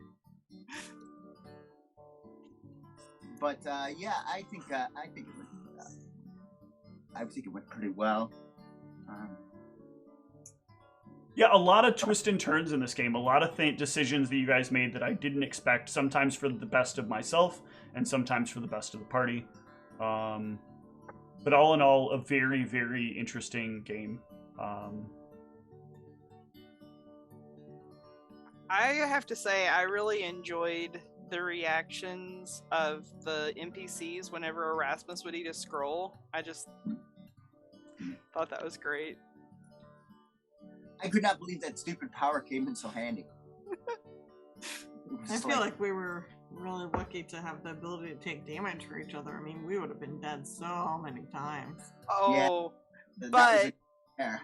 But yeah, I think it went pretty well. Yeah, a lot of twists and turns in this game. A lot of decisions that you guys made that I didn't expect. Sometimes for the best of myself, and sometimes for the best of the party. But all in all, a very, very interesting game. I have to say, I really enjoyed the reactions of the NPCs whenever Erasmus would eat a scroll. I just thought that was great. I could not believe that stupid power came in so handy. I feel like we were really lucky to have the ability to take damage for each other. I mean, we would have been dead so many times. Oh, that but yeah.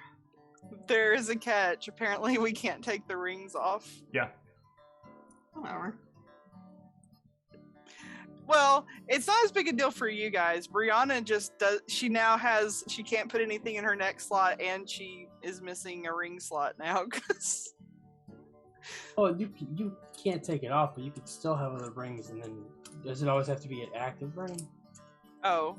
there is a catch. Apparently, we can't take the rings off. Yeah. Whatever. Well, it's not as big a deal for you guys. Brianna just does. She now has. She can't put anything in her next slot, and she is missing a ring slot now. Oh, you can't take it off, but you could still have other rings, and then does it always have to be an active ring? Oh,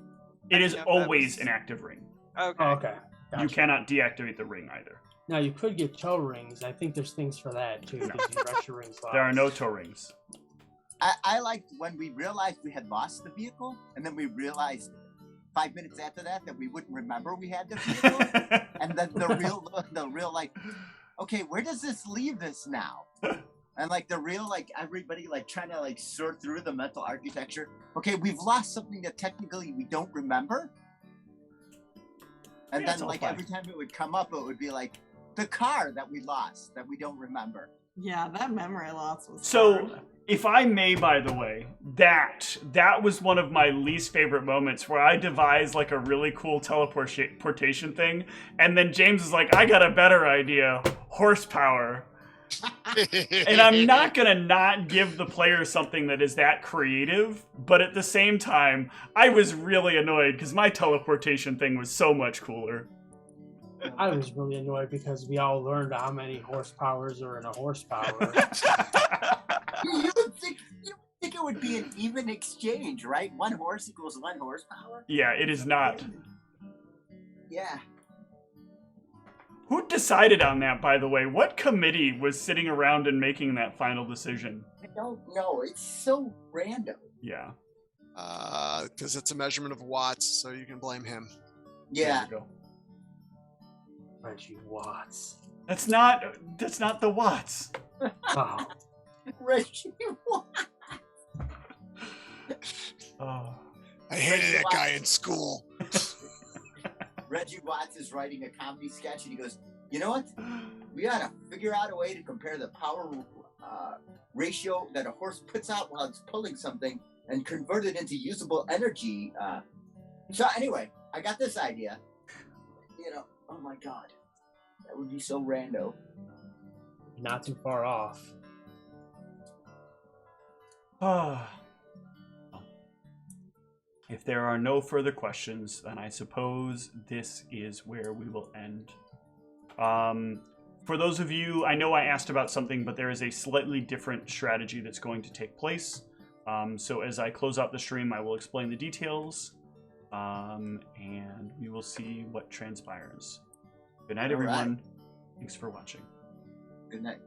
It is always an active ring. Okay. Oh, okay. Gotcha. You cannot deactivate the ring either. Now you could get toe rings. I think there's things for that too. Because you rush your ring slots. There are no toe rings. I liked when we realized we had lost the vehicle, and then we realized 5 minutes after that we wouldn't remember we had the vehicle, and then the real like, okay, where does this leave us now? And like the real like everybody like trying to like sort through the mental architecture. Okay, we've lost something that technically we don't remember, and then like every time it would come up, it would be like the car that we lost that we don't remember. Yeah, that memory loss was So, hard. if I may, by the way, that was one of my least favorite moments where I devised like a really cool teleportation thing, and then James is like, I got a better idea, horsepower. And I'm not gonna not give the player something that is that creative, but at the same time, I was really annoyed because my teleportation thing was so much cooler. I was really annoyed because we all learned how many horsepowers are in a horsepower. You would think it would be an even exchange, right? 1 horse equals 1 horsepower. Yeah, it is not. Yeah. Who decided on that, by the way? What committee was sitting around and making that final decision? I don't know. It's so random. Yeah. Because it's a measurement of watts, so you can blame him. Yeah. There you go. Reggie Watts. That's not the watts. Oh. Reggie Watts. Oh. I hated that guy in school. Reggie Watts is writing a comedy sketch, and he goes, "You know what? We gotta figure out a way to compare the power ratio that a horse puts out while it's pulling something and convert it into usable energy." So anyway, I got this idea. You know, oh my god, that would be so rando. Not too far off. If there are no further questions, then I suppose this is where we will end. For those of you, I know I asked about something, but there is a slightly different strategy that's going to take place. So as I close out the stream, I will explain the details, and we will see what transpires. Good night, everyone. All right. Thanks for watching. Good night.